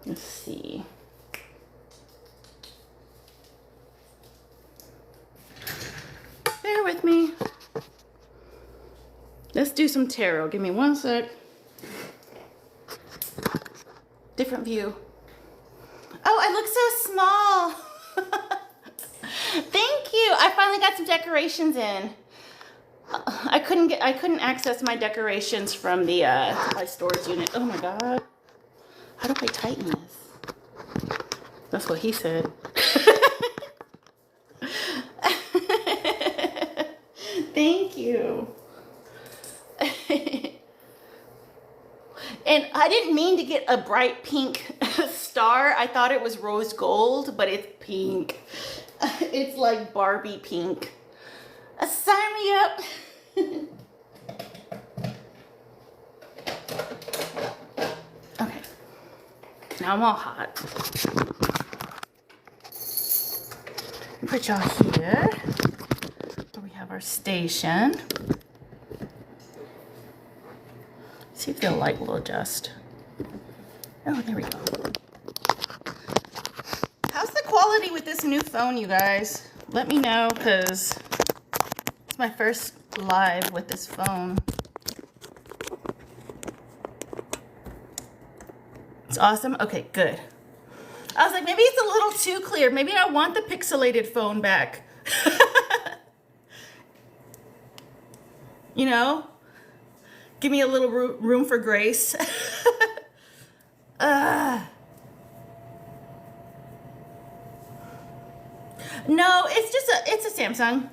Let's see. Bear with me. Let's do some tarot. Give me one sec. Different view. Oh, I look so small. Thank you. I finally got some decorations in. I couldn't access my decorations from the my storage unit. Oh my god. How do I tighten this? That's what he said. Thank you. And I didn't mean to get a bright pink star. I thought it was rose gold, but it's pink. It's like Barbie pink. Sign me up. Okay. Now I'm all hot. Put y'all here. We have our station. See if the light will adjust. Oh, there we go. How's the quality with this new phone, you guys? Let me know, because it's my first live with this phone. It's awesome? Okay, good. I was like, maybe it's a little too clear. Maybe I want the pixelated phone back. You know? Give me a little room for grace. No, it's a Samsung.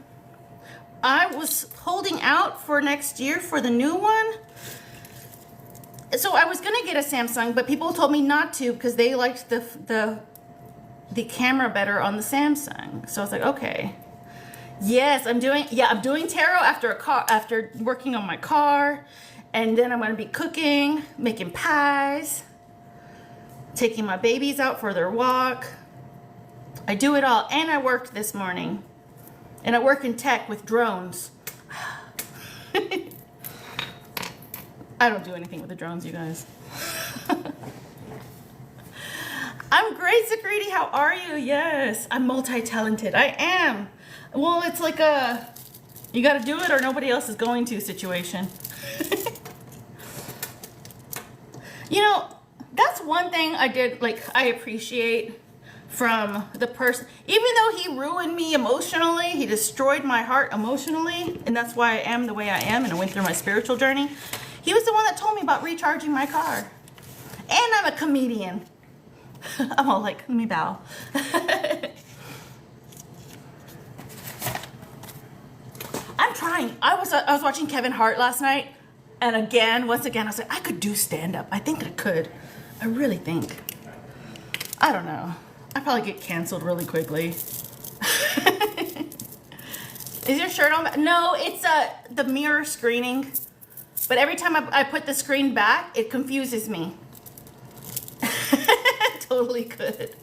I was holding out for next year for the new one. So I was gonna get a Samsung, but people told me not to because they liked the camera better on the Samsung. So I was like, okay. Yes, I'm doing tarot after working on my car. And then I'm going to be cooking, making pies, taking my babies out for their walk. I do it all. And I worked this morning. And I work in tech with drones. I don't do anything with the drones, you guys. I'm great, Security. How are you? Yes, I'm multi-talented. I am. Well, it's like a you got to do it or nobody else is going to situation. You know, that's one thing I did, like, I appreciate from the person. Even though he ruined me emotionally, he destroyed my heart emotionally, and that's why I am the way I am, and I went through my spiritual journey. He was the one that told me about recharging my car. And I'm a comedian. I'm all like, let me bow. I'm trying. I was watching Kevin Hart last night. And once again, I was like, I could do stand-up. I think I could. I really think. I don't know. I probably get canceled really quickly. Is your shirt on? No, it's the mirror screening. But every time I put the screen back, it confuses me. Totally could.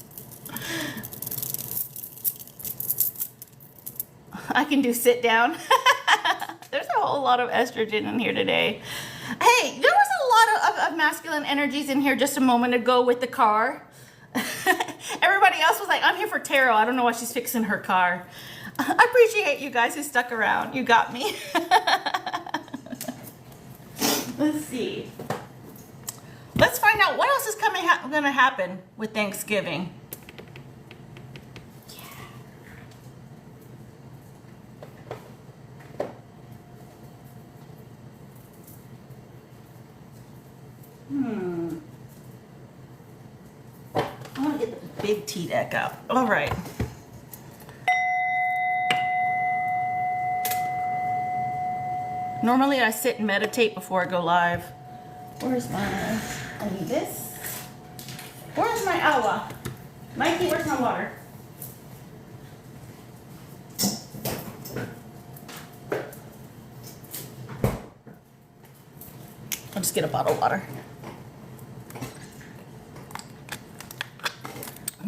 I can do sit down. There's a whole lot of estrogen in here today. Hey, there was a lot of masculine energies in here just a moment ago with the car. Everybody else was like, I'm here for tarot. I don't know why she's fixing her car. I appreciate you guys who stuck around. You got me. Let's see. Let's find out what else is going to happen with Thanksgiving. I want to get the big tea deck out. All right. Normally I sit and meditate before I go live. Where's my, I need this. Where's my agua? Mikey, where's my water? I'll just get a bottle of water.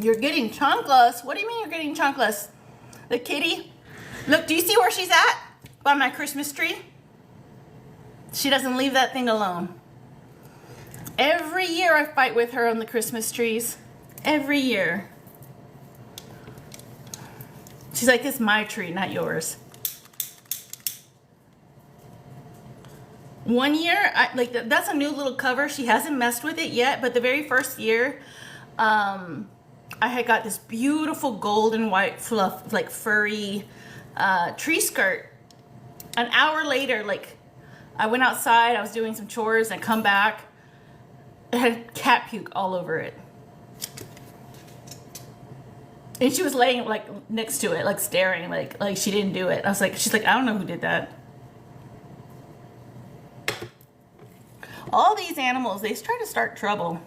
You're getting chunkless. What do you mean you're getting chunkless? The kitty? Look, do you see where she's at? By my Christmas tree? She doesn't leave that thing alone. Every year I fight with her on the Christmas trees. Every year. She's like, it's my tree, not yours. One year, that's a new little cover. She hasn't messed with it yet, but the very first year, I had got this beautiful golden white fluff, like furry tree skirt. An hour later, like, I went outside, I was doing some chores, and I come back, it had cat puke all over it. And she was laying like next to it, like staring, like she didn't do it. I was like, she's like, I don't know who did that. All these animals, they try to start trouble.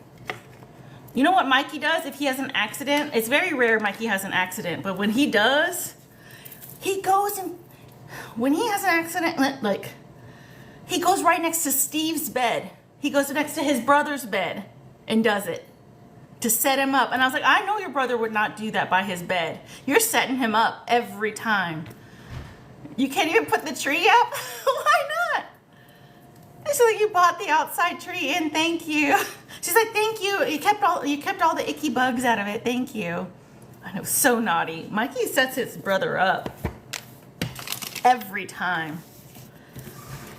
You know what Mikey does if he has an accident? It's very rare Mikey has an accident, but when he does, he goes and, when he has an accident, like, he goes right next to Steve's bed. He goes next to his brother's bed and does it to set him up. And I was like, I know your brother would not do that by his bed. You're setting him up every time. You can't even put the tree up? Why not? I said, like, you bought the outside tree in, thank you. She's like, thank you. You kept all the icky bugs out of it. Thank you. I know, so naughty. Mikey sets his brother up every time.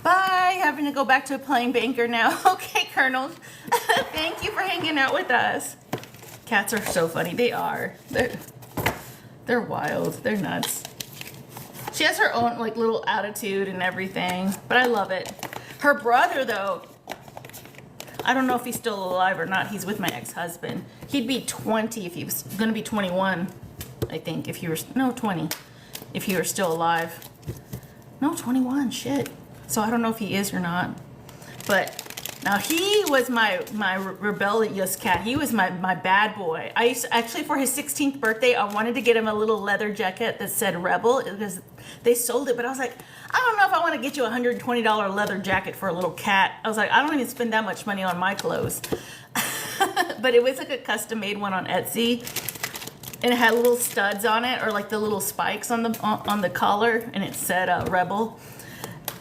Bye. Having to go back to playing banker now. Okay, Colonel. Thank you for hanging out with us. Cats are so funny. They are. They're wild. They're nuts. She has her own like little attitude and everything, but I love it. Her brother, though, I don't know if he's still alive or not. He's with my ex-husband. He'd be 20 if he was going to be 21, I think, if he were, no, 20, if he were still alive. No, 21, shit. So I don't know if he is or not. But now he was my rebellious cat. He was my bad boy. I used to, actually, for his 16th birthday, I wanted to get him a little leather jacket that said Rebel because they sold it. But I was like, I don't know if I want to get you a $120 leather jacket for a little cat. I was like, I don't even spend that much money on my clothes. But it was like a custom made one on Etsy. And it had little studs on it, or like the little spikes on the collar, and it said Rebel.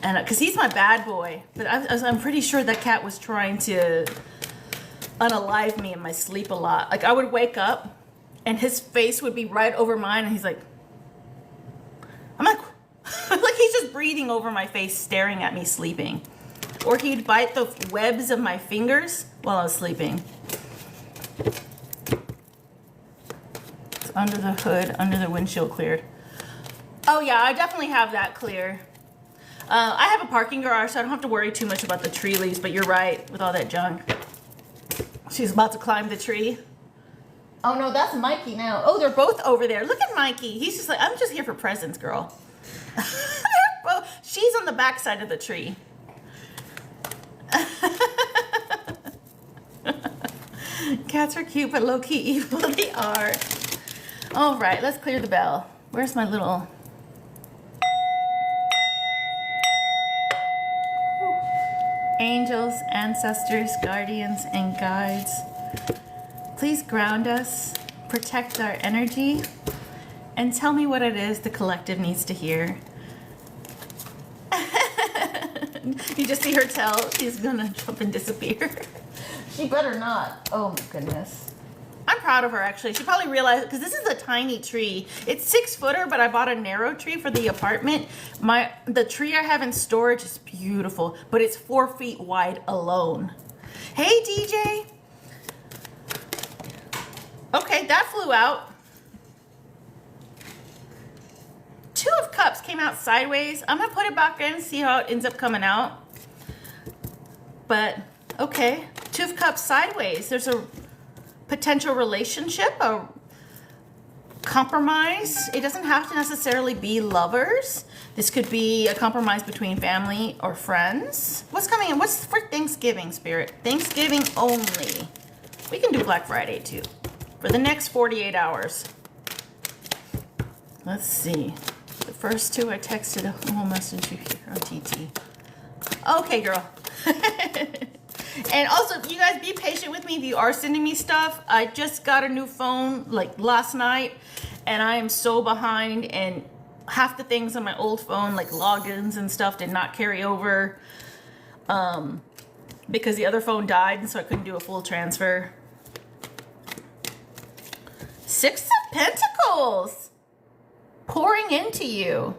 And because he's my bad boy, but I'm pretty sure that cat was trying to unalive me in my sleep a lot. Like I would wake up, and his face would be right over mine, and he's like, I'm like, like he's just breathing over my face, staring at me sleeping. Or he'd bite the webs of my fingers while I was sleeping. It's under the hood, under the windshield cleared. Oh yeah, I definitely have that clear. I have a parking garage, so I don't have to worry too much about the tree leaves, but you're right, with all that junk. She's about to climb the tree. Oh no, that's Mikey now. Oh, they're both over there. Look at Mikey. He's just like, I'm just here for presents, girl. She's on the back side of the tree. Cats are cute, but low-key evil. They are. All right, let's clear the bell. Where's my little... Angels, ancestors, guardians, and guides, please ground us, protect our energy, and tell me what it is the collective needs to hear. You just see her tell she's gonna jump and disappear. She better not. Oh my goodness. I'm proud of her, actually. She probably realized, because this is a tiny tree. It's 6-footer, but I bought a narrow tree for the apartment. The tree I have in storage is beautiful, but it's 4 feet wide alone. Hey, DJ. Okay, that flew out. 2 of Cups came out sideways. I'm going to put it back in and see how it ends up coming out. But, okay. 2 of Cups sideways. There's a potential relationship, a compromise. It doesn't have to necessarily be lovers. This could be a compromise between family or friends. What's coming in? What's for Thanksgiving, Spirit? Thanksgiving only. We can do Black Friday too. For the next 48 hours. Let's see. The first 2 I texted a whole message you here on TT. Okay, girl. And also, you guys be patient with me if you are sending me stuff. I just got a new phone like last night, and I am so behind, and half the things on my old phone, like logins and stuff, did not carry over. because the other phone died, and so I couldn't do a full transfer. Six of Pentacles pouring into you.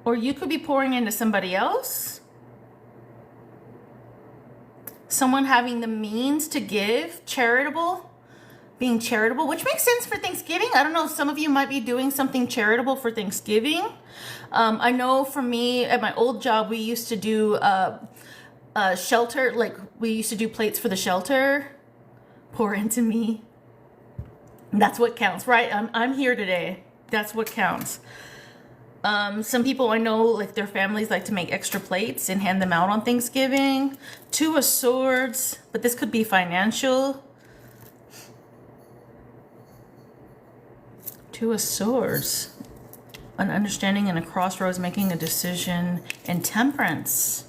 Or you could be pouring into somebody else. Someone having the means to give, charitable, being charitable, which makes sense for Thanksgiving. I don't know if some of you might be doing something charitable for Thanksgiving. I know for me, at my old job, we used to do shelter, like we used to do plates for the shelter. Pour into me. That's what counts, right? I'm here today. That's what counts. Some people I know, like their families like to make extra plates and hand them out on Thanksgiving. Two of Swords, but this could be financial. Two of Swords. An understanding and a crossroads, making a decision. And Temperance.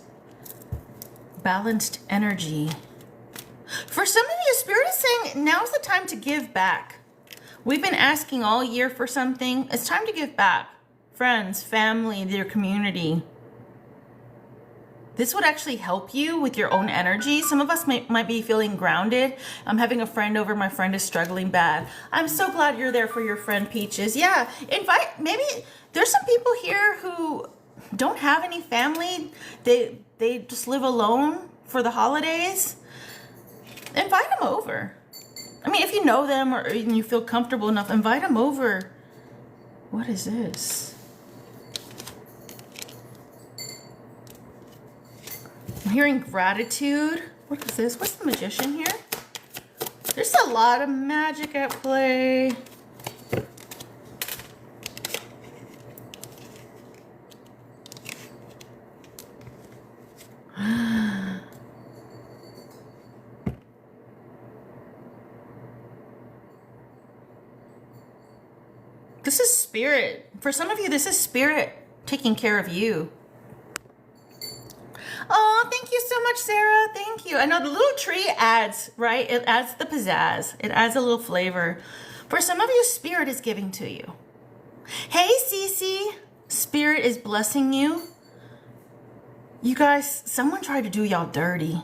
Balanced energy. For some of you, Spirit is saying now's the time to give back. We've been asking all year for something. It's time to give back. Friends, family, your community. This would actually help you with your own energy. Some of us might be feeling grounded. I'm having a friend over. My friend is struggling bad. I'm so glad you're there for your friend Peaches. Yeah, invite, maybe there's some people here who don't have any family. They just live alone for the holidays. Invite them over. I mean, if you know them or you feel comfortable enough, invite them over. What is this? I'm hearing gratitude. What is this? What's the Magician here? There's a lot of magic at play. This is Spirit. For some of you, this is Spirit taking care of you. Oh, thank you so much, Sarah. Thank you. I know the little tree adds, right? It adds the pizzazz. It adds a little flavor. For some of you, Spirit is giving to you. Hey, Cece. Spirit is blessing you. You guys, someone tried to do y'all dirty.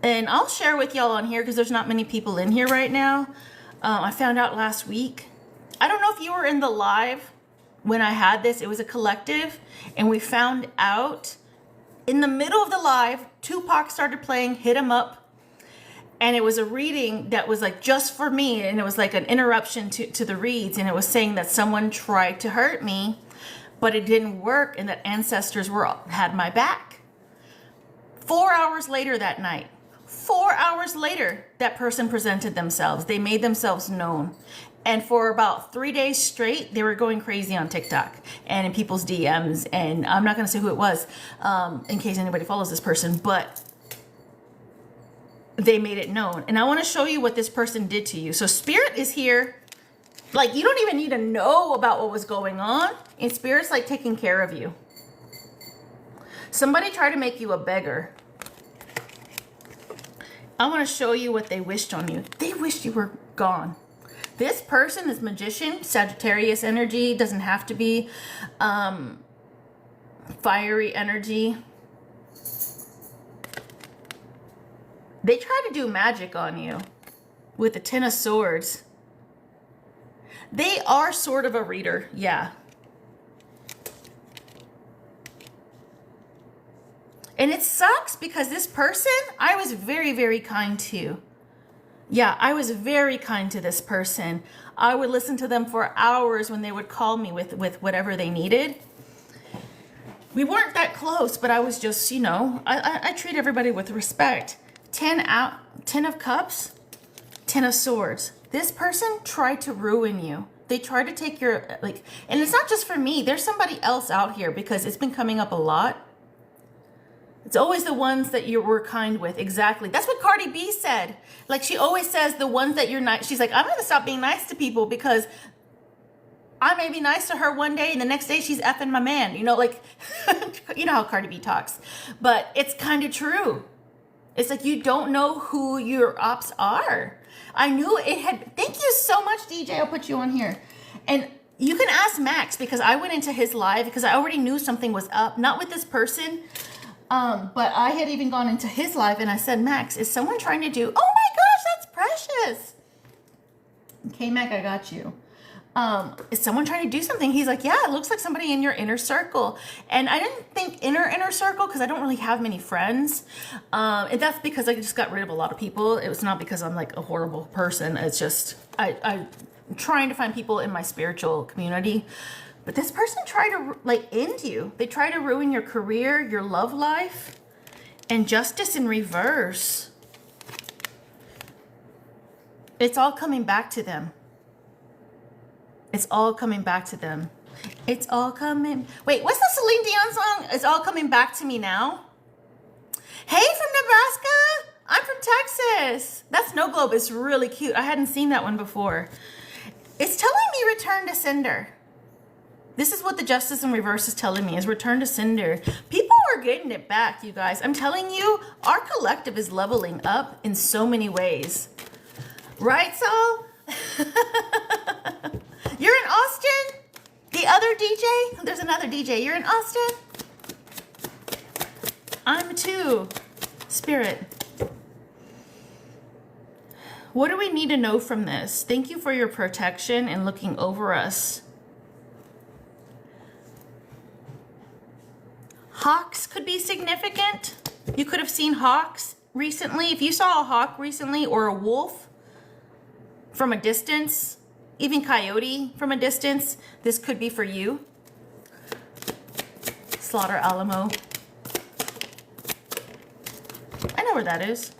And I'll share with y'all on here because there's not many people in here right now. I found out last week. I don't know if you were in the live when I had this. It was a collective. And we found out in the middle of the live, Tupac started playing Hit 'Em Up. And it was a reading that was like just for me. And it was like an interruption to the reads. And it was saying that someone tried to hurt me, but it didn't work. And that ancestors had my back. 4 hours later that night, 4 hours later, that person presented themselves. They made themselves known. And for about 3 days straight, they were going crazy on TikTok and in people's DMs. And I'm not going to say who it was in case anybody follows this person, but they made it known. And I want to show you what this person did to you. So Spirit is here. Like, you don't even need to know about what was going on. And Spirit's like taking care of you. Somebody tried to make you a beggar. I want to show you what they wished on you. They wished you were gone. This person, this Magician, Sagittarius energy, doesn't have to be fiery energy. They try to do magic on you with the Ten of Swords. They are sort of a reader, yeah. And it sucks because this person, I was very, very kind to. Yeah, I was very kind to this person. I would listen to them for hours when they would call me with whatever they needed. We weren't that close, but I was just, you know, I treat everybody with respect. 10 of Cups, 10 of Swords. This person tried to ruin you. They tried to take your, like, and it's not just for me. There's somebody else out here because it's been coming up a lot. It's always the ones that you were kind with. Exactly. That's what Cardi B said. Like, she always says the ones that you're nice. She's like, I'm going to stop being nice to people because I may be nice to her one day and the next day she's effing my man. You know, like, you know how Cardi B talks. But it's kind of true. It's like you don't know who your ops are. I knew it had. Thank you so much, DJ. I'll put you on here. And You can ask Max, because I went into his live because I already knew something was up. Not with this person, but I had even gone into his live and I said, Max, is someone trying to do, oh my gosh, that's precious. Okay, Mac, I got you. Is someone trying to do something? He's like, yeah, it looks like somebody in your inner circle. And I didn't think inner circle because I don't really have many friends. And that's because I just got rid of a lot of people. It was not because I'm like a horrible person. It's just, I'm trying to find people in my spiritual community. But this person tried to like end you. They try to ruin your career, your love life, and justice in reverse. It's all coming back to them. It's all coming back to them. It's all coming. Wait, what's the Celine Dion song? It's all coming back to me now. Hey, from Nebraska. I'm from Texas. That snow globe is really cute. I hadn't seen that one before. It's telling me return to sender. This is what the justice in reverse is telling me, is return to sender. People are getting it back, you guys. I'm telling you, our collective is leveling up in so many ways. Right, Saul? You're in Austin? The other DJ? There's another DJ. You're in Austin? I'm too. Spirit. What do we need to know from this? Thank you for your protection and looking over us. Hawks could be significant. You could have seen hawks recently. If you saw a hawk recently or a wolf from a distance, even coyote from a distance, this could be for you. Slaughter Alamo. I know where that is.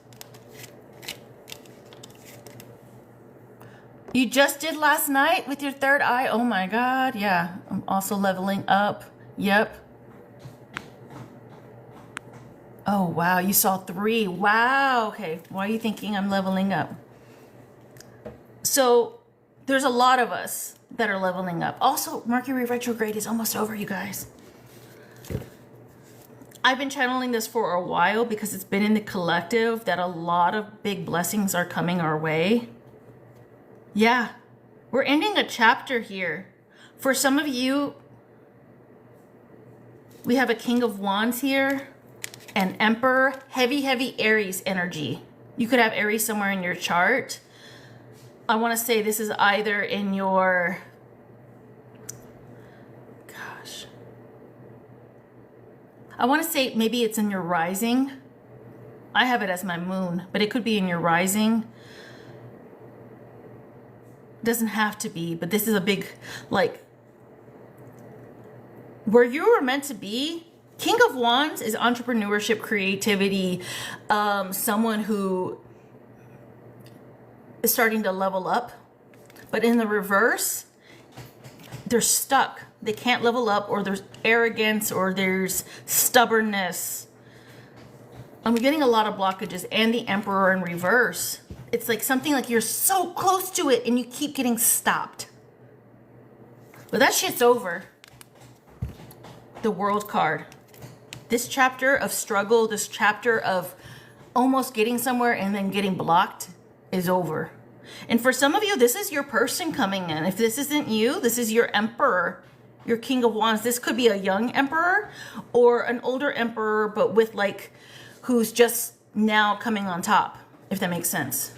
You just did last night with your third eye. Oh my God. Yeah. I'm also leveling up. Yep. Oh, wow. You saw 3. Wow. Okay. Why are you thinking I'm leveling up? So there's a lot of us that are leveling up. Also, Mercury retrograde is almost over, you guys. I've been channeling this for a while because it's been in the collective that a lot of big blessings are coming our way. Yeah, we're ending a chapter here. For some of you, we have a King of Wands here, an Emperor, heavy Aries energy. You could have Aries somewhere in your chart. I want to say this is either in your, gosh, I want to say maybe it's in your rising. I have it as my moon, but it could be in your rising. Doesn't have to be, but this is a big, like, where you were meant to be. King of Wands is entrepreneurship, creativity, someone who is starting to level up. But in the reverse, they're stuck. They can't level up, or there's arrogance, or there's stubbornness. I'm getting a lot of blockages, and the Emperor in reverse. It's like something like you're so close to it and you keep getting stopped. But that shit's over. The World card. This chapter of struggle, this chapter of almost getting somewhere and then getting blocked is over. And for some of you, this is your person coming in. If this isn't you, this is your Emperor, your King of Wands. This could be a young Emperor or an older Emperor, but with like, who's just now coming on top, if that makes sense.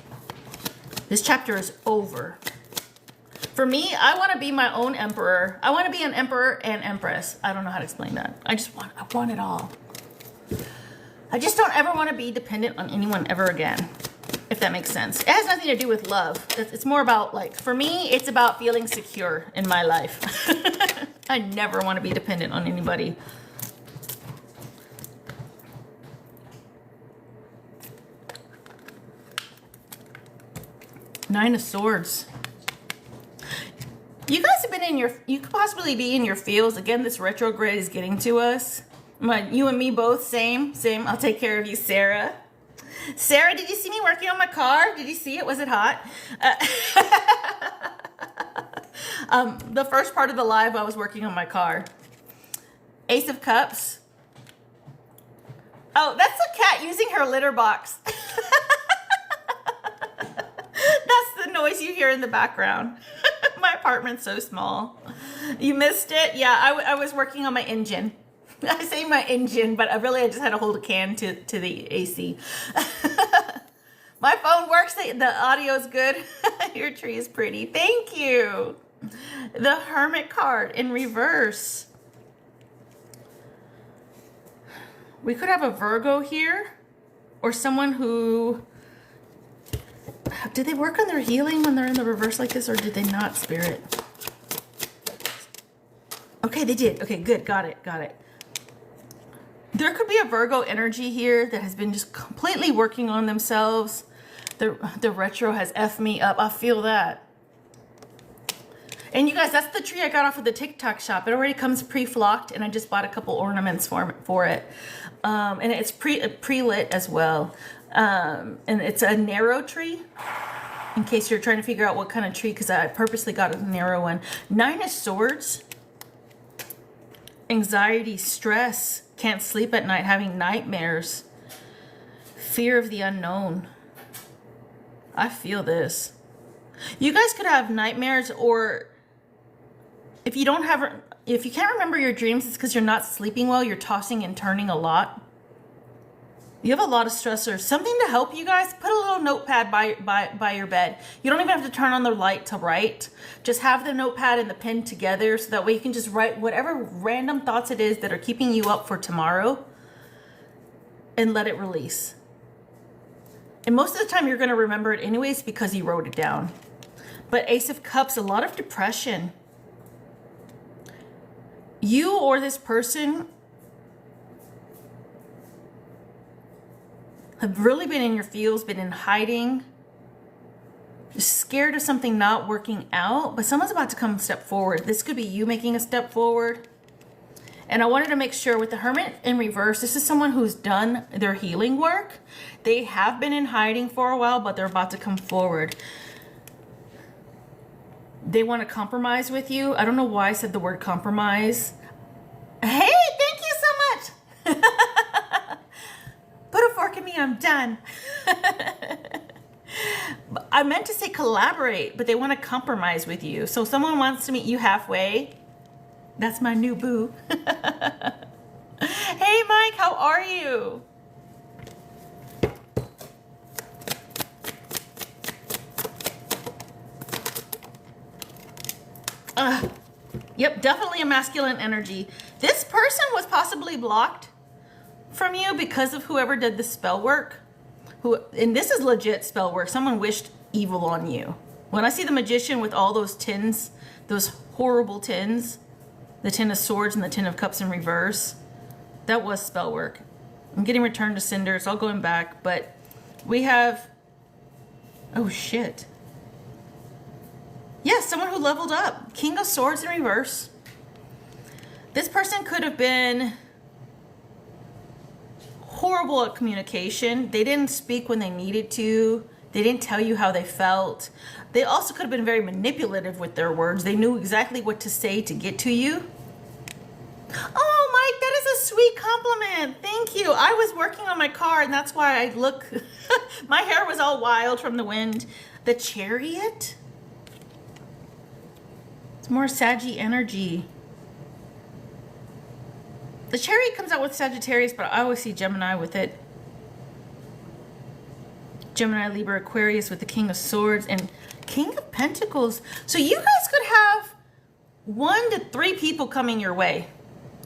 This chapter is over. For me, I want to be my own emperor. I want to be an emperor and empress. I don't know how to explain that. I want it all. I just don't ever want to be dependent on anyone ever again, if that makes sense. It has nothing to do with love. It's more about, like, for me, it's about feeling secure in my life. I never want to be dependent on anybody. Nine of Swords. You guys have been in your, you could possibly be in your fields. Again, this retrograde is getting to us. You and me both, same. I'll take care of you, Sarah. Sarah, did you see me working on my car? Did you see it? Was it hot? The first part of the live, I was working on my car. Ace of Cups. Oh, that's a cat using her litter box. That's the noise you hear in the background. My apartment's so small. You missed it? Yeah, I was working on my engine. I say my engine, but I just had to hold a can to the AC. My phone works. The audio is good. Your tree is pretty. Thank you. The Hermit card in reverse. We could have a Virgo here, or someone who... Did they work on their healing when they're in the reverse like this, or did they not, Spirit? Okay, they did. Okay, good. Got it. There could be a Virgo energy here that has been just completely working on themselves. The retro has effed me up. I feel that. And you guys, that's the tree I got off of the TikTok shop. It already comes pre-flocked, and I just bought a couple ornaments for it. And it's pre-lit as well. And it's a narrow tree, in case you're trying to figure out what kind of tree, because I purposely got a narrow one. 9 of Swords. Anxiety, stress, can't sleep at night, having nightmares. Fear of the unknown. I feel this. You guys could have nightmares, or if you can't remember your dreams, it's because you're not sleeping well. You're tossing and turning a lot. You have a lot of stressors. Something to help you guys, put a little notepad by your bed. You don't even have to turn on the light to write. Just have the notepad and the pen together, so that way you can just write whatever random thoughts it is that are keeping you up for tomorrow, and let it release. And most of the time you're going to remember it anyways because you wrote it down. But Ace of Cups, a lot of depression. You or this person have really been in your feels, been in hiding, scared of something not working out, but someone's about to come a step forward. This could be you making a step forward. And I wanted to make sure with the Hermit in reverse, this is someone who's done their healing work. They have been in hiding for a while, but they're about to come forward. They want to compromise with you. I don't know why I said the word compromise. Hey, thank you so much. Put a fork in me, I'm done. I meant to say collaborate, but they want to compromise with you. So someone wants to meet you halfway. That's my new boo. Hey, Mike, how are you? Yep, definitely a masculine energy. This person was possibly blocked from you because of whoever did the spell work. And this is legit spell work. Someone wished evil on you. When I see the Magician with all those tins, those horrible tins, the 10 of Swords and the 10 of Cups in reverse, that was spell work. I'm getting returned to sender. It's all going back, but we have, oh shit. Yes, someone who leveled up. King of Swords in reverse. This person could have been horrible at communication. They didn't speak when they needed to. They didn't tell you how they felt. They also could have been very manipulative with their words. They knew exactly what to say to get to you. Oh, Mike, that is a sweet compliment. Thank you. I was working on my car, and that's why I look... My hair was all wild from the wind. The Chariot? It's more Saggy energy. The Chariot comes out with Sagittarius, but I always see Gemini with it. Gemini, Libra, Aquarius with the King of Swords and King of Pentacles. So you guys could have 1 to 3 people coming your way.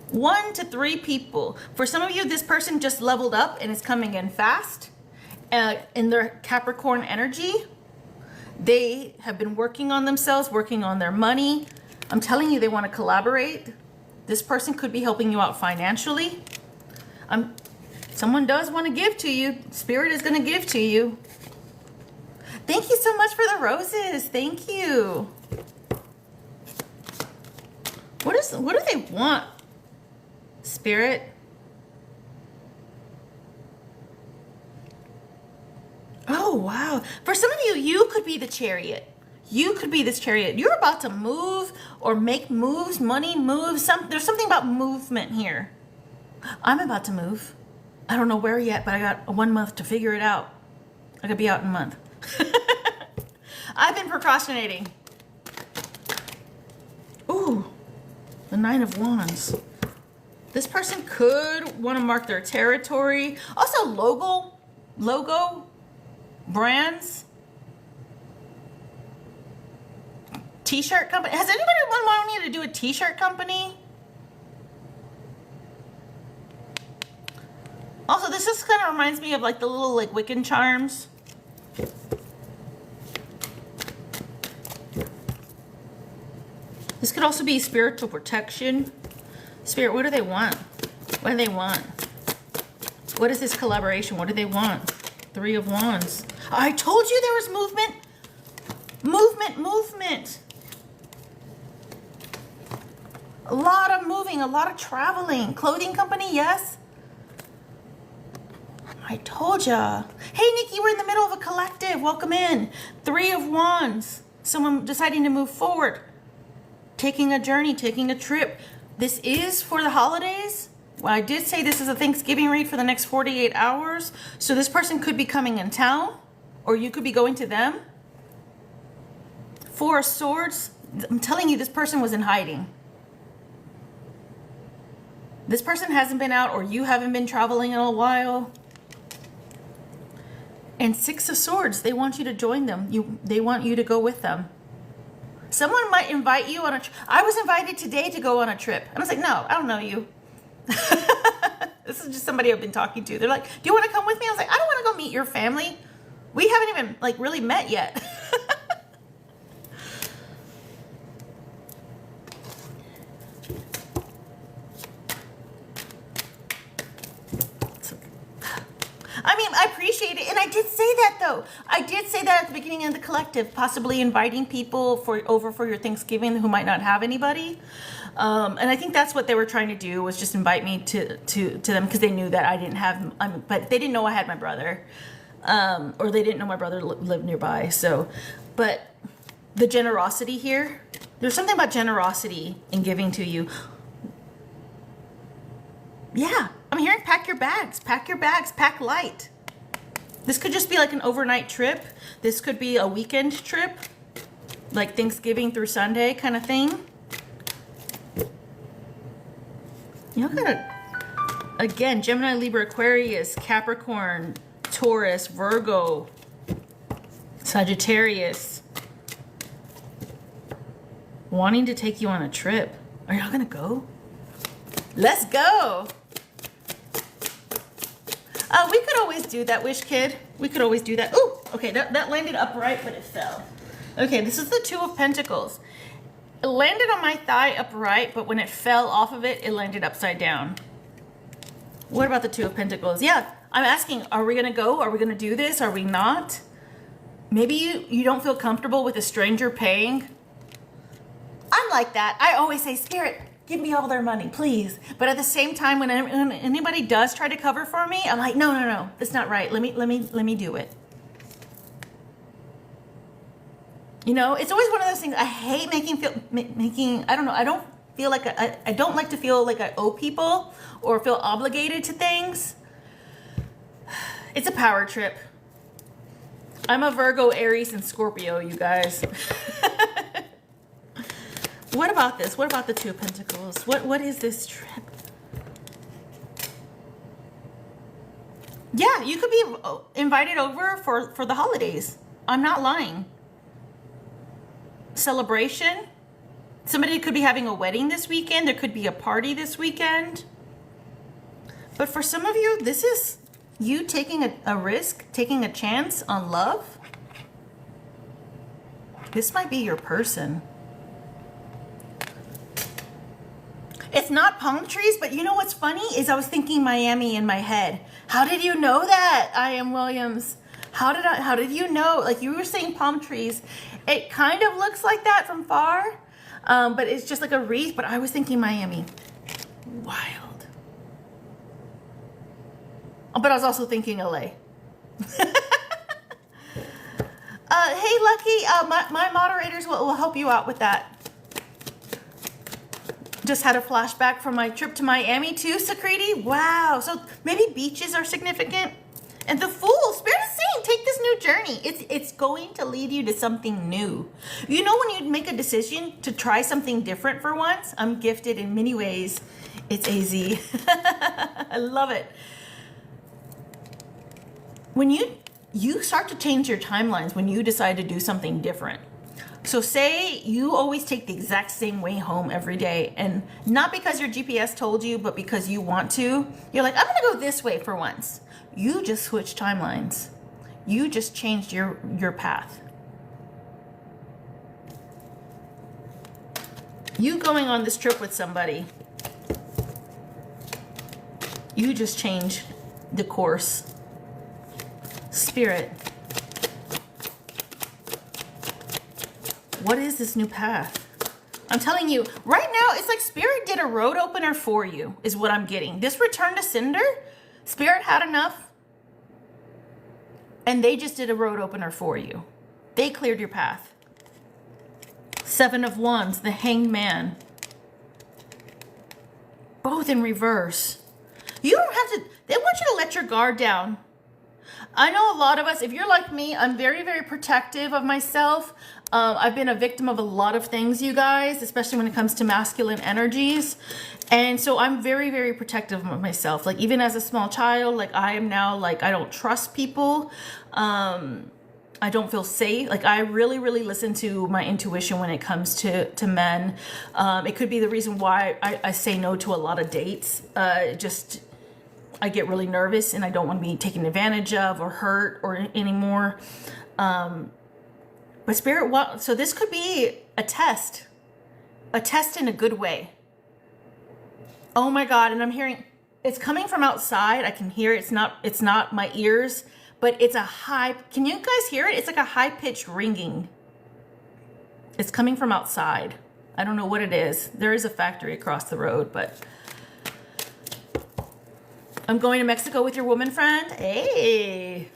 1 to 3 people. For some of you, this person just leveled up and is coming in fast. In their Capricorn energy, they have been working on themselves, working on their money. I'm telling you, they want to collaborate. This person could be helping you out financially. Someone does want to give to you. Spirit is going to give to you. Thank you so much for the roses. Thank you. What do they want? Spirit? Oh, wow. For some of you, you could be the Chariot. You could be this Chariot. You're about to move or make moves, money moves. There's something about movement here. I'm about to move. I don't know where yet, but I got 1 month to figure it out. I could be out in a month. I've been procrastinating. Ooh, The Nine of Wands. This person could want to mark their territory. Also, logo, brands, t-shirt company. Has anybody been wanting to do a t-shirt company? Also, this just kind of reminds me of like the little like Wiccan charms. This could also be spiritual protection. Spirit, what do they want? What do they want? What is this collaboration? What do they want? Three of Wands. I told you there was movement. Movement. A lot of moving, a lot of traveling. Clothing company, yes. I told ya. Hey, Nikki, we're in the middle of a collective. Welcome in. Three of Wands. Someone deciding to move forward. Taking a journey, taking a trip. This is for the holidays. Well, I did say this is a Thanksgiving read for the next 48 hours. So this person could be coming in town, or you could be going to them. Four of Swords. I'm telling you, this person was in hiding. This person hasn't been out, or you haven't been traveling in a while. And Six of Swords. They want you to join them. They want you to go with them. Someone might invite you on a trip. I was invited today to go on a trip. And I was like, no, I don't know you. This is just somebody I've been talking to. They're like, do you want to come with me? I was like, I don't want to go meet your family. We haven't even like really met yet. I mean, I appreciate it. And I did say that, though. I did say that at the beginning of the collective, possibly inviting people over for your Thanksgiving who might not have anybody. And I think that's what they were trying to do, was just invite me to them, because they knew that I didn't have, but they didn't know I had my brother. Or they didn't know my brother lived nearby. So, but the generosity here, there's something about generosity in giving to you. Yeah, I'm hearing pack your bags, pack light. This could just be like an overnight trip. This could be a weekend trip, like Thanksgiving through Sunday kind of thing. You gotta, again, Gemini, Libra, Aquarius, Capricorn, Taurus, Virgo, Sagittarius, wanting to take you on a trip. Are y'all gonna go? Let's go. We could always do that, Wish Kid. We could always do that. Ooh, okay, that landed upright, but it fell. Okay, this is the Two of Pentacles. It landed on my thigh upright, but when it fell off of it, it landed upside down. What about the Two of Pentacles? Yeah, I'm asking, are we gonna go? Are we gonna do this? Are we not? Maybe you don't feel comfortable with a stranger paying. I'm like that. I always say, Spirit, give me all their money, please. But at the same time, when anybody does try to cover for me, I'm like, no, that's not right. Let me do it. You know, it's always one of those things. I hate making. I don't know. I don't feel like I don't like to feel like I owe people or feel obligated to things. It's a power trip. I'm a Virgo, Aries, and Scorpio, you guys. What about this? What about the Two of Pentacles? What is this trip? Yeah, you could be invited over for the holidays. I'm not lying. Celebration. Somebody could be having a wedding this weekend. There could be a party this weekend. But for some of you, this is you taking a risk, taking a chance on love. This might be your person. It's not palm trees, but you know what's funny is I was thinking Miami in my head. How did you know that, I.M. Williams? How did you know? Like, you were saying palm trees. It kind of looks like that from far, but it's just like a wreath, but I was thinking Miami. Wild. But I was also thinking LA. Hey, Lucky, my moderators will help you out with that. Just had a flashback from my trip to Miami too, Sakriti. Wow. So maybe beaches are significant. And the Fool, Spirit is saying, take this new journey. It's going to lead you to something new. You know, when you make a decision to try something different for once, I'm gifted in many ways. It's AZ. I love it. When you start to change your timelines when you decide to do something different. So say you always take the exact same way home every day, and not because your GPS told you, but because you want to. You're like, I'm gonna go this way for once. You just switched timelines. You just changed your path. You going on this trip with somebody, you just changed the course. Spirit, what is this new path? I'm telling you, right now, it's like Spirit did a road opener for you, is what I'm getting. This return to sender, Spirit had enough, and they just did a road opener for you. They cleared your path. Seven of Wands, the Hanged Man. Both in reverse. You don't have to, they want you to let your guard down. I know a lot of us, if you're like me, I'm very, very protective of myself. I've been a victim of a lot of things, you guys, especially when it comes to masculine energies. And so I'm very, very protective of myself. Like even as a small child, like I am now, like I don't trust people. I don't feel safe. Like I really, really listen to my intuition when it comes to men. It could be the reason why I say no to a lot of dates. I get really nervous and I don't want to be taken advantage of or hurt or anymore. But Spirit, so this could be a test in a good way. Oh my God. And I'm hearing, it's coming from outside. I can hear it. It's not my ears, but it's a high, can you guys hear it? It's like a high pitched ringing. It's coming from outside. I don't know what it is. There is a factory across the road, but I'm going to Mexico with your woman friend. Hey.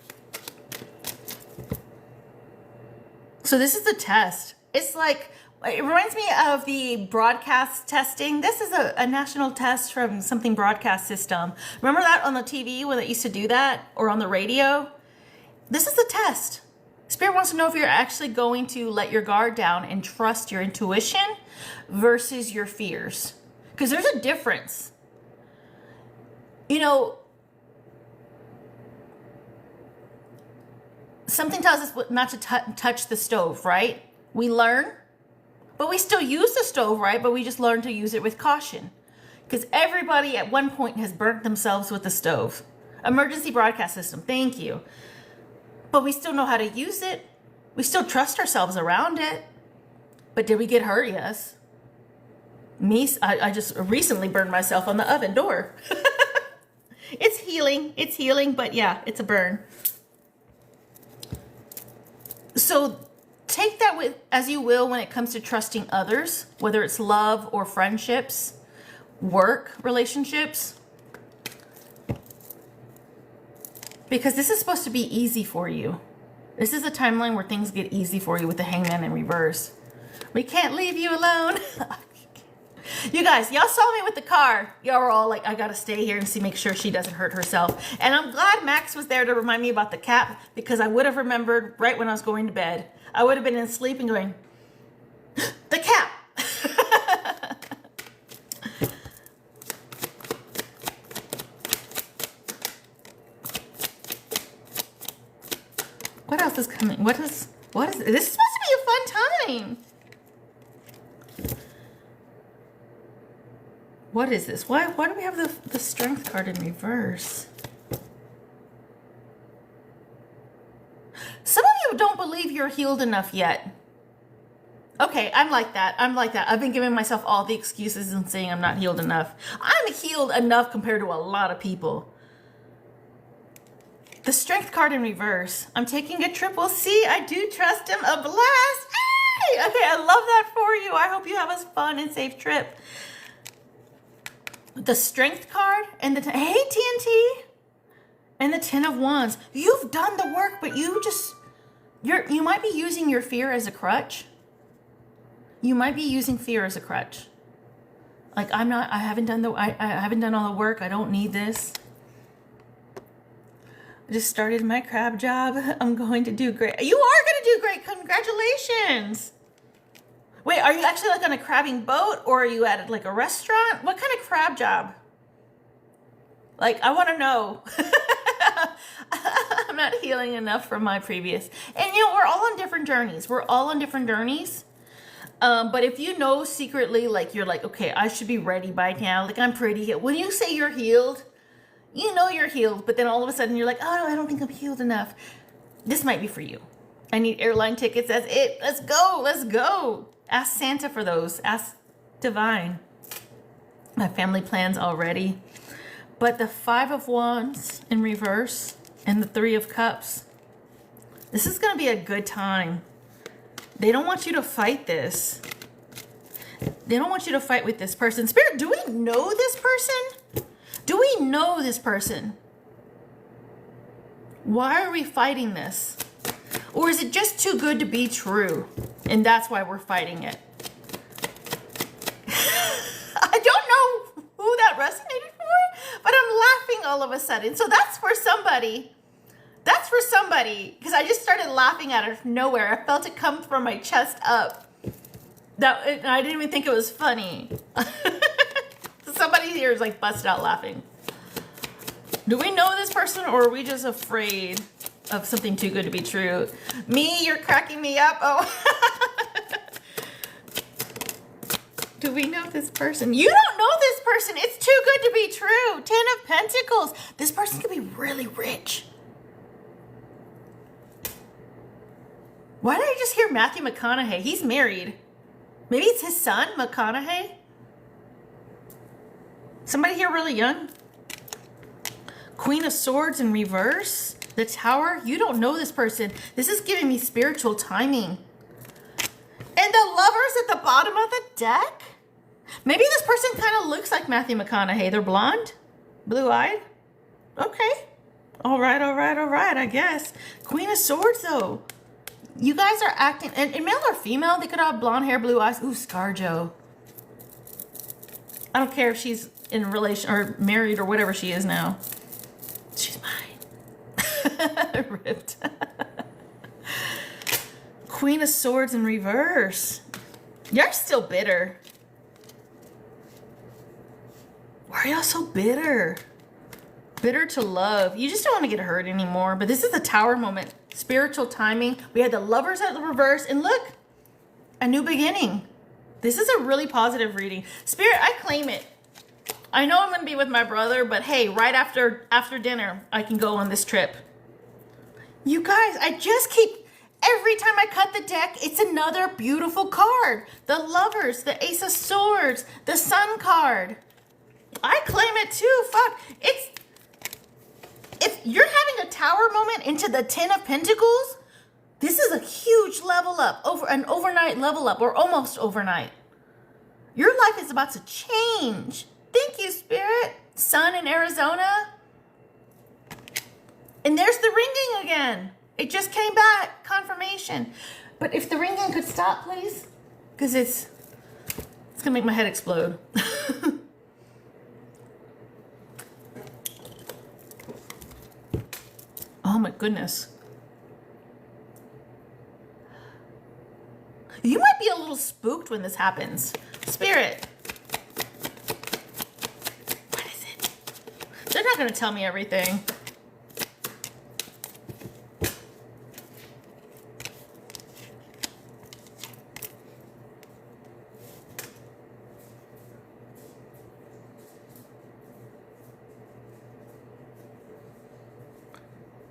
So this is a test. It's like, it reminds me of the broadcast testing. This is a national test from something broadcast system. Remember that on the TV when they used to do that, or on the radio? This is a test. Spirit wants to know if you're actually going to let your guard down and trust your intuition versus your fears. Because there's a difference. You know, something tells us not to touch the stove, right? We learn, but we still use the stove, right? But we just learn to use it with caution. Because everybody at one point has burnt themselves with the stove. Emergency broadcast system, thank you. But we still know how to use it. We still trust ourselves around it. But did we get hurt? Yes. I just recently burned myself on the oven door. It's healing, but yeah, it's a burn. So take that with as you will when it comes to trusting others, whether it's love or friendships, work relationships. Because this is supposed to be easy for you. This is a timeline where things get easy for you with the Hangman in reverse. We can't leave you alone. You guys, y'all saw me with the car. Y'all were all like, I gotta stay here and make sure she doesn't hurt herself. And I'm glad Max was there to remind me about the cap, because I would have remembered right when I was going to bed. I would have been in sleep and going, the cap. What else is coming? What is this? Is supposed to be a fun time. What is this? Why do we have the Strength card in reverse? Some of you don't believe you're healed enough yet. Okay, I'm like that. I've been giving myself all the excuses and saying I'm not healed enough. I'm healed enough compared to a lot of people. The Strength card in reverse. I'm taking a trip. We'll see. I do trust him. A blast. Hey! Okay, I love that for you. I hope you have a fun and safe trip. The Strength card and the hey TNT and the Ten of Wands. You've done the work, but you might be using your fear as a crutch. You might be using fear as a crutch. Like I haven't done all the work. I don't need this. I just started my crab job. I'm going to do great. You are going to do great. Congratulations. Wait, are you actually like on a crabbing boat or are you at like a restaurant? What kind of crab job? Like, I want to know. I'm not healing enough from my previous. And you know, we're all on different journeys. We're all on different journeys. But if you know secretly, like you're like, okay, I should be ready by now. Like I'm pretty healed. When you say you're healed, you know you're healed. But then all of a sudden you're like, oh, no, I don't think I'm healed enough. This might be for you. I need airline tickets. That's it. Let's go. Let's go. Ask Santa for those. Ask Divine. My family plans already. But the 5 of Wands in reverse and the 3 of Cups. This is going to be a good time. They don't want you to fight this. They don't want you to fight with this person. Spirit, do we know this person? Do we know this person? Why are we fighting this? Or is it just too good to be true? And that's why we're fighting it. I don't know who that resonated for, but I'm laughing all of a sudden. So that's for somebody. That's for somebody. Because I just started laughing out of nowhere. I felt it come from my chest up. I didn't even think it was funny. Somebody here is like busted out laughing. Do we know this person or are we just afraid of something too good to be true? Me, you're cracking me up. Oh. Do we know this person? You don't know this person. It's too good to be true. 10 of Pentacles. This person could be really rich. Why did I just hear Matthew McConaughey? He's married. Maybe it's his son, McConaughey. Somebody here really young. Queen of Swords in reverse. The Tower. You don't know this person. This is giving me spiritual timing. And the Lovers at the bottom of the deck. Maybe this person kind of looks like Matthew McConaughey. They're blonde, blue-eyed. Okay. All right, I guess. Queen of Swords, though. You guys are acting, and male or female, they could have blonde hair, blue eyes. Ooh, ScarJo. I don't care if she's in a relation or married or whatever she is now. She's mine. Ripped. Queen of Swords in reverse. You're still bitter. Why are y'all so bitter? Bitter to love. You just don't want to get hurt anymore. But this is the Tower moment. Spiritual timing. We had the Lovers at the reverse. And look, a new beginning. This is a really positive reading. Spirit, I claim it. I know I'm going to be with my brother, but hey, right after dinner, I can go on this trip. You guys, I just keep, every time I cut the deck, it's another beautiful card. The Lovers, the Ace of Swords, the Sun card. I claim it too. Fuck. If you're having a Tower moment into the 10 of Pentacles, this is a huge level up, an overnight level up, or almost overnight. Your life is about to change. Thank you, Spirit. Sun in Arizona. And there's the ringing again. It just came back. Confirmation. But if the ringing could stop, please. Because it's going to make my head explode. Oh my goodness. You might be a little spooked when this happens. Spirit. What is it? They're not going to tell me everything.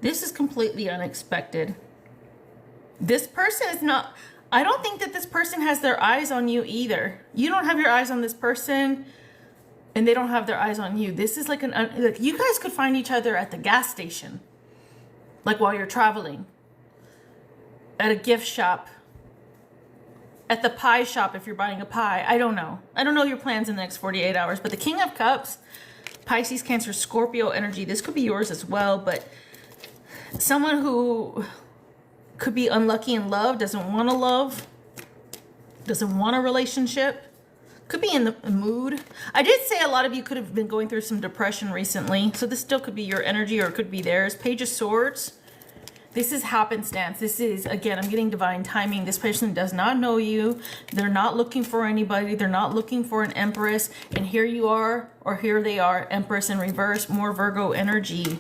This is completely unexpected. This person is not, I don't think that this person has their eyes on you either. You don't have your eyes on this person and they don't have their eyes on you. This is like like you guys could find each other at the gas station, like while you're traveling, at a gift shop, at the pie shop if you're buying a pie. I don't know. I don't know your plans in the next 48 hours, but the King of Cups, Pisces, Cancer, Scorpio energy, this could be yours as well, but someone who could be unlucky in love, doesn't want to love, doesn't want a relationship. Could be in the mood. I did say a lot of you could have been going through some depression recently. So this still could be your energy or it could be theirs. Page of Swords. This is happenstance. This is, again, I'm getting divine timing. This person does not know you. They're not looking for anybody. They're not looking for an Empress. And here you are, or here they are, Empress in reverse, more Virgo energy.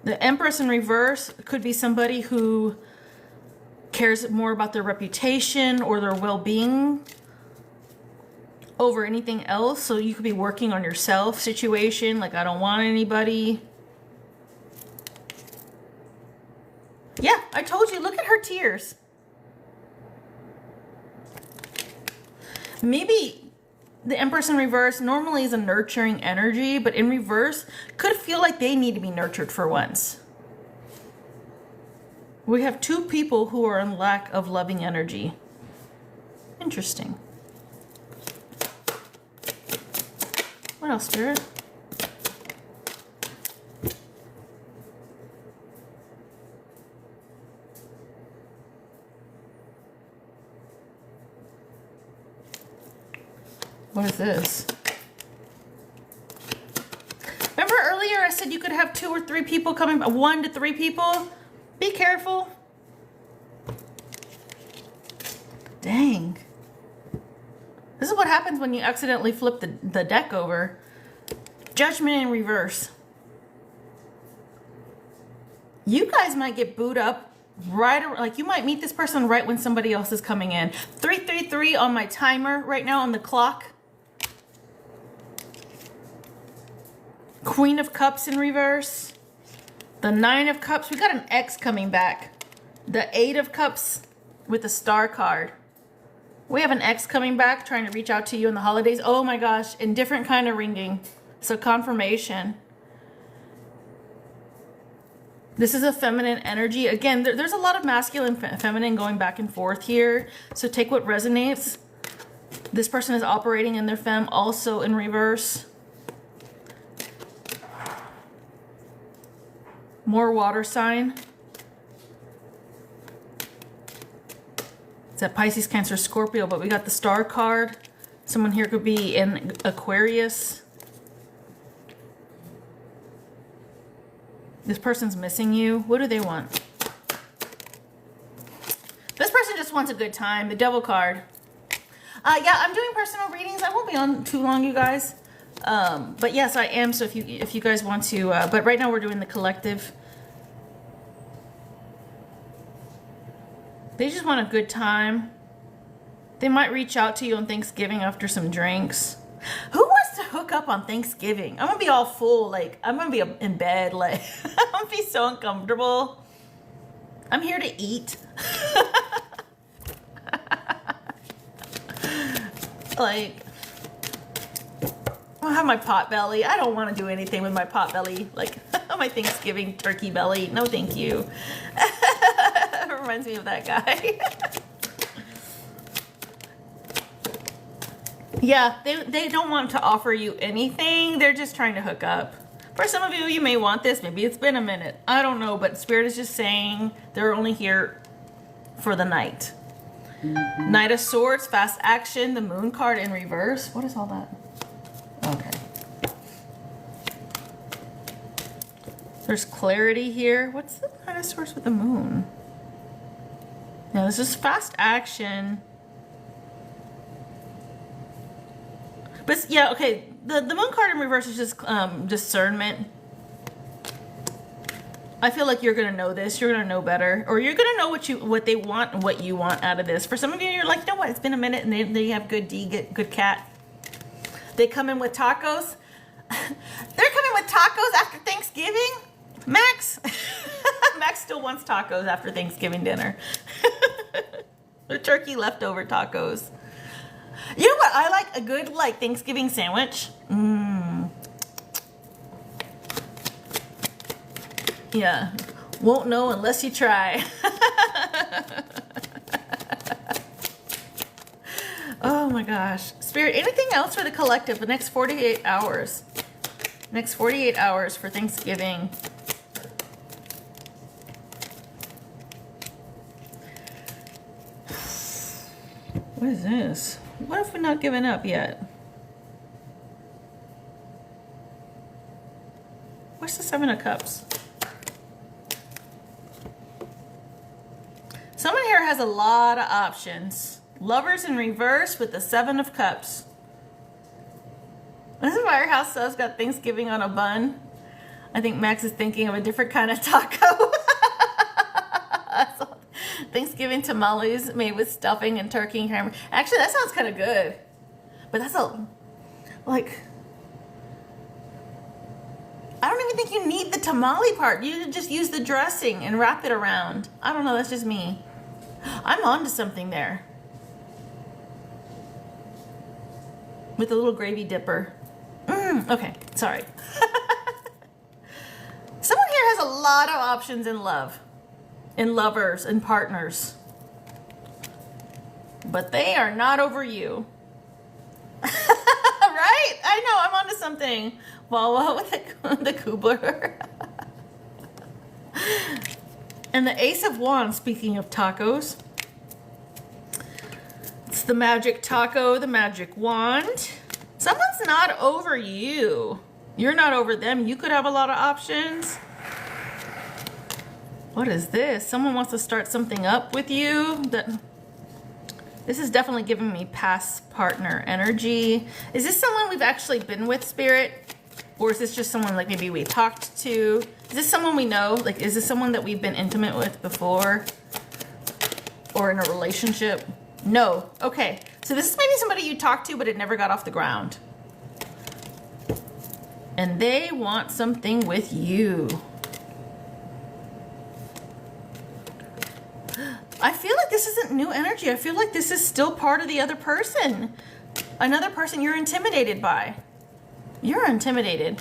The Empress in reverse could be somebody who cares more about their reputation or their well-being over anything else. So you could be working on yourself situation, like I don't want anybody. Yeah, I told you, look at her tears. Maybe the Empress in reverse normally is a nurturing energy, but in reverse could feel like they need to be nurtured for once. We have two people who are in lack of loving energy. Interesting. What else, Spirit? What is this? Remember earlier I said you could have 2 or 3 people coming, 1 to 3 people? Be careful. Dang. This is what happens when you accidentally flip the deck over. Judgment in reverse. You guys might get booed up like you might meet this person right when somebody else is coming in. 333 on my timer right now on the clock. Queen of Cups in reverse. The 9 of Cups. We got an X coming back. The 8 of Cups with the Star card. We have an X coming back trying to reach out to you in the holidays. Oh my gosh. In different kind of ringing. So confirmation. This is a feminine energy. Again, there's a lot of masculine and feminine going back and forth here. So take what resonates. This person is operating in their femme also in reverse. More water sign. It's that Pisces, Cancer, Scorpio, but we got the Star card. Someone here could be in Aquarius. This person's missing you. What do they want? This person just wants a good time. The Devil card. Yeah, I'm doing personal readings. I won't be on too long, you guys. But yes, I am. So if you guys want to, but right now we're doing the collective. They just want a good time. They might reach out to you on Thanksgiving after some drinks. Who wants to hook up on Thanksgiving? I'm gonna be all full, like I'm gonna be in bed, like I'm gonna be so uncomfortable. I'm here to eat. Like, I'll have my pot belly. I don't want to do anything with my pot belly, like my Thanksgiving turkey belly. No, thank you. Reminds me of that guy. Yeah, they don't want to offer you anything. They're just trying to hook up. For some of you, you may want this. Maybe it's been a minute. I don't know, but Spirit is just saying they're only here for the night. Knight of Swords, fast action, the Moon card in reverse. What is all that? Okay. There's clarity here. What's the Knight of Swords with the Moon? Now, this is fast action. But yeah, okay. The Moon card in reverse is just discernment. I feel like you're gonna know this. You're gonna know better, or you're gonna know what they want and what you want out of this. For some of you, you're like, you know what? It's been a minute, and they have good good cat. They come in with tacos. They're coming with tacos after Thanksgiving. Max, Max still wants tacos after Thanksgiving dinner. The turkey leftover tacos. You know what? I like a good Thanksgiving sandwich. Yeah, won't know unless you try. Oh my gosh. Spirit, anything else for the collective? The next 48 hours. Next 48 hours for Thanksgiving. What is this? What if we're not giving up yet? What's the Seven of Cups? Someone here has a lot of options. Lovers in reverse with the Seven of Cups. This Firehouse Subs got Thanksgiving on a bun. I think Max is thinking of a different kind of taco. Thanksgiving tamales made with stuffing and turkey and cranberry. Actually, that sounds kind of good. But that's like, I don't even think you need the tamale part. You just use the dressing and wrap it around. I don't know, that's just me. I'm onto something there. With a little gravy dipper. Okay, sorry. Someone here has a lot of options in love. In lovers and partners. But they are not over you. Right? I know, I'm onto something. Wawa with the Kubler. And the Ace of Wands, speaking of tacos. It's the magic taco, the magic wand. Someone's not over you. You're not over them. You could have a lot of options. What is this? Someone wants to start something up with you. This is definitely giving me past partner energy. Is this someone we've actually been with, Spirit? Or is this just someone like maybe we talked to? Is this someone we know? Like, is this someone that we've been intimate with before? Or in a relationship? No. Okay. So this is maybe somebody you talked to, but it never got off the ground. And they want something with you. I feel like this isn't new energy. I feel like this is still part of the other person. Another person you're intimidated by. You're intimidated.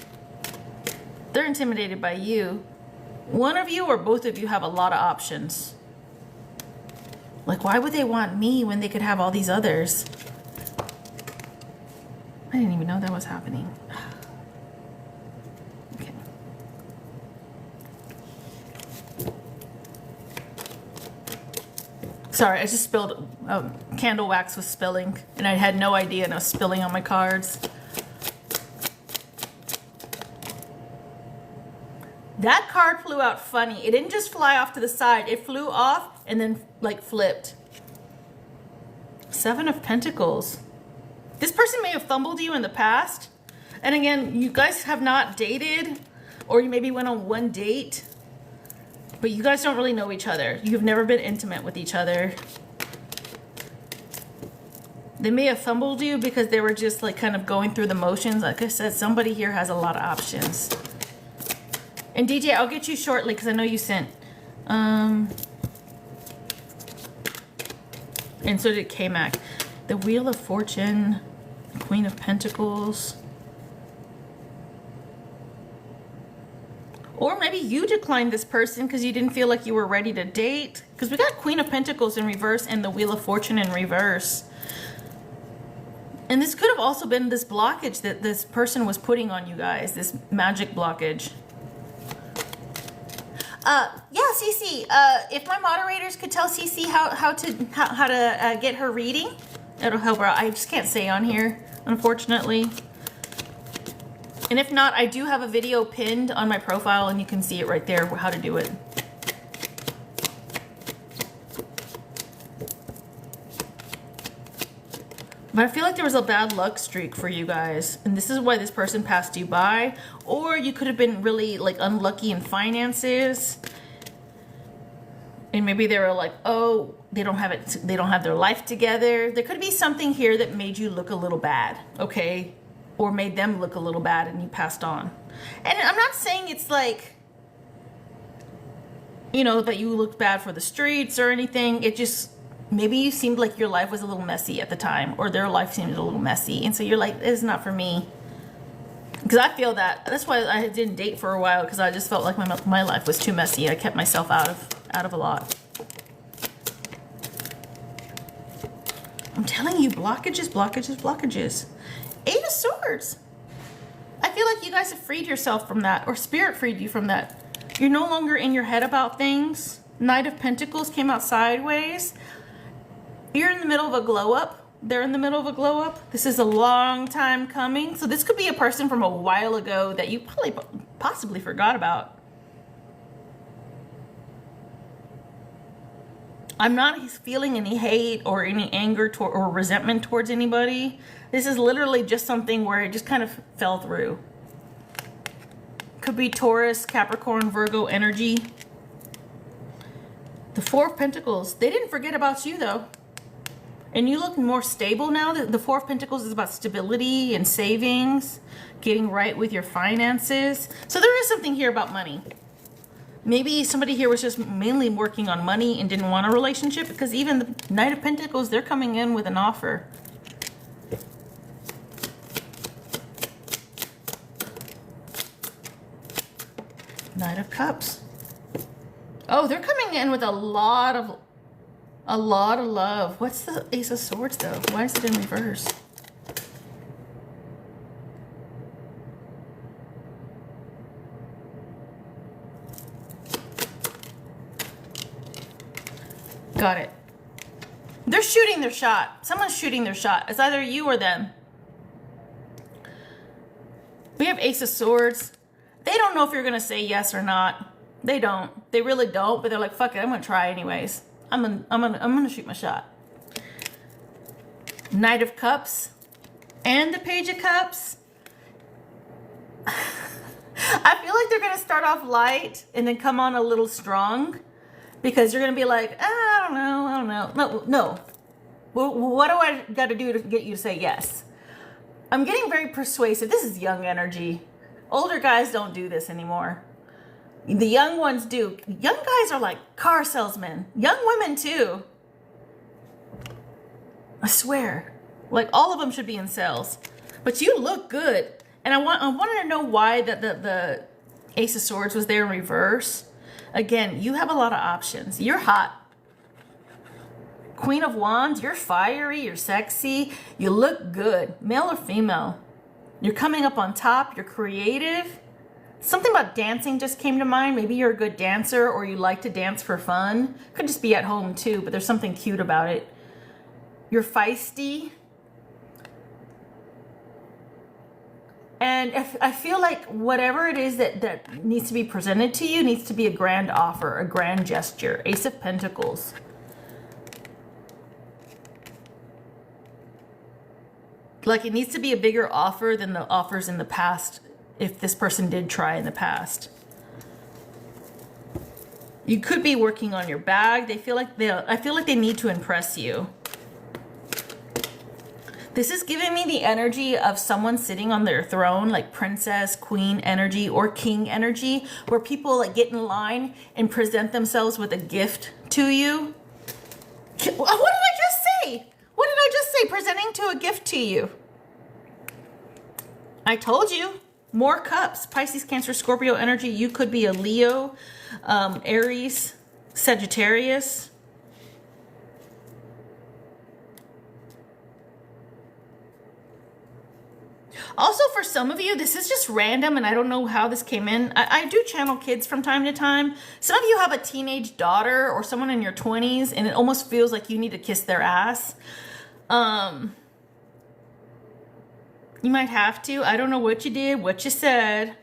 They're intimidated by you. One of you or both of you have a lot of options. Like, why would they want me when they could have all these others? I didn't even know that was happening. Okay. Sorry, I just spilled, candle wax was spilling, and I had no idea, and I was spilling on my cards. That card flew out funny. It didn't just fly off to the side. It flew off and then like flipped. Seven of Pentacles. This person may have fumbled you in the past. And again, you guys have not dated, or you maybe went on one date, but you guys don't really know each other. You've never been intimate with each other. They may have fumbled you because they were just like kind of going through the motions. Like I said, somebody here has a lot of options. And DJ, I'll get you shortly because I know you sent. And so did K-Mac. The Wheel of Fortune, Queen of Pentacles. Or maybe you declined this person because you didn't feel like you were ready to date. Because we got Queen of Pentacles in reverse and the Wheel of Fortune in reverse. And this could have also been this blockage that this person was putting on you guys. This magic blockage. Yeah, Cece, if my moderators could tell Cece how to get her reading, it'll help her out. I just can't say on here, unfortunately. And if not, I do have a video pinned on my profile and you can see it right there, how to do it. But I feel like there was a bad luck streak for you guys. And this is why this person passed you by. Or you could have been really like unlucky in finances. And maybe they were like, oh, they don't have their life together. There could be something here that made you look a little bad, okay? Or made them look a little bad and you passed on. And I'm not saying it's like, you know, that you looked bad for the streets or anything. It just, maybe you seemed like your life was a little messy at the time, or their life seemed a little messy. And so you're like, it's not for me. Because I feel that. That's why I didn't date for a while, because I just felt like my life was too messy. I kept myself out of a lot. I'm telling you, blockages, blockages, blockages. Eight of Swords. I feel like you guys have freed yourself from that, or Spirit freed you from that. You're no longer in your head about things. Knight of Pentacles came out sideways. You're in the middle of a glow up. They're in the middle of a glow up. This is a long time coming. So this could be a person from a while ago that you probably possibly forgot about. I'm not feeling any hate or any anger or resentment towards anybody. This is literally just something where it just kind of fell through. Could be Taurus, Capricorn, Virgo energy. The Four of Pentacles. They didn't forget about you though. And you look more stable now. The Four of Pentacles is about stability and savings, getting right with your finances. So there is something here about money. Maybe somebody here was just mainly working on money and didn't want a relationship, because even the Knight of Pentacles, they're coming in with an offer. Knight of Cups. Oh, they're coming in with a lot of love. What's the Ace of Swords though? Why is it in reverse? Got it. They're shooting their shot. Someone's shooting their shot. It's either you or them. We have Ace of Swords. They don't know if you're gonna say yes or not. They don't. They really don't. But they're like, "Fuck it, I'm gonna try anyways. I'm gonna shoot my shot." Knight of Cups and the Page of Cups. I feel like they're gonna start off light and then come on a little strong, because you're gonna be like, I don't know. No. What do I got to do to get you to say yes? I'm getting very persuasive. This is young energy. Older guys don't do this anymore. The young ones do. Young guys are like car salesmen. Young women too. I swear. Like all of them should be in sales. But you look good. And I wanted to know why the Ace of Swords was there in reverse. Again, you have a lot of options. You're hot. Queen of Wands, you're fiery, you're sexy, you look good, male or female. You're coming up on top, you're creative. Something about dancing just came to mind. Maybe you're a good dancer or you like to dance for fun. Could just be at home too, but there's something cute about it. You're feisty. And I feel like whatever it is that needs to be presented to you needs to be a grand offer, a grand gesture. Ace of Pentacles. Like it needs to be a bigger offer than the offers in the past, if this person did try in the past. You could be working on your bag. I feel like they need to impress you. This is giving me the energy of someone sitting on their throne, like princess, queen energy, or king energy, where people like get in line and present themselves with a gift to you. What did I just say? What did I just say? Presenting to a gift to you. I told you. More cups. Pisces, Cancer, Scorpio energy. You could be a Leo, Aries, Sagittarius. Also, for some of you, this is just random and I don't know how this came in. I do channel kids from time to time. Some of you have a teenage daughter or someone in your 20s and it almost feels like you need to kiss their ass. You might have to. I don't know what you did, what you said,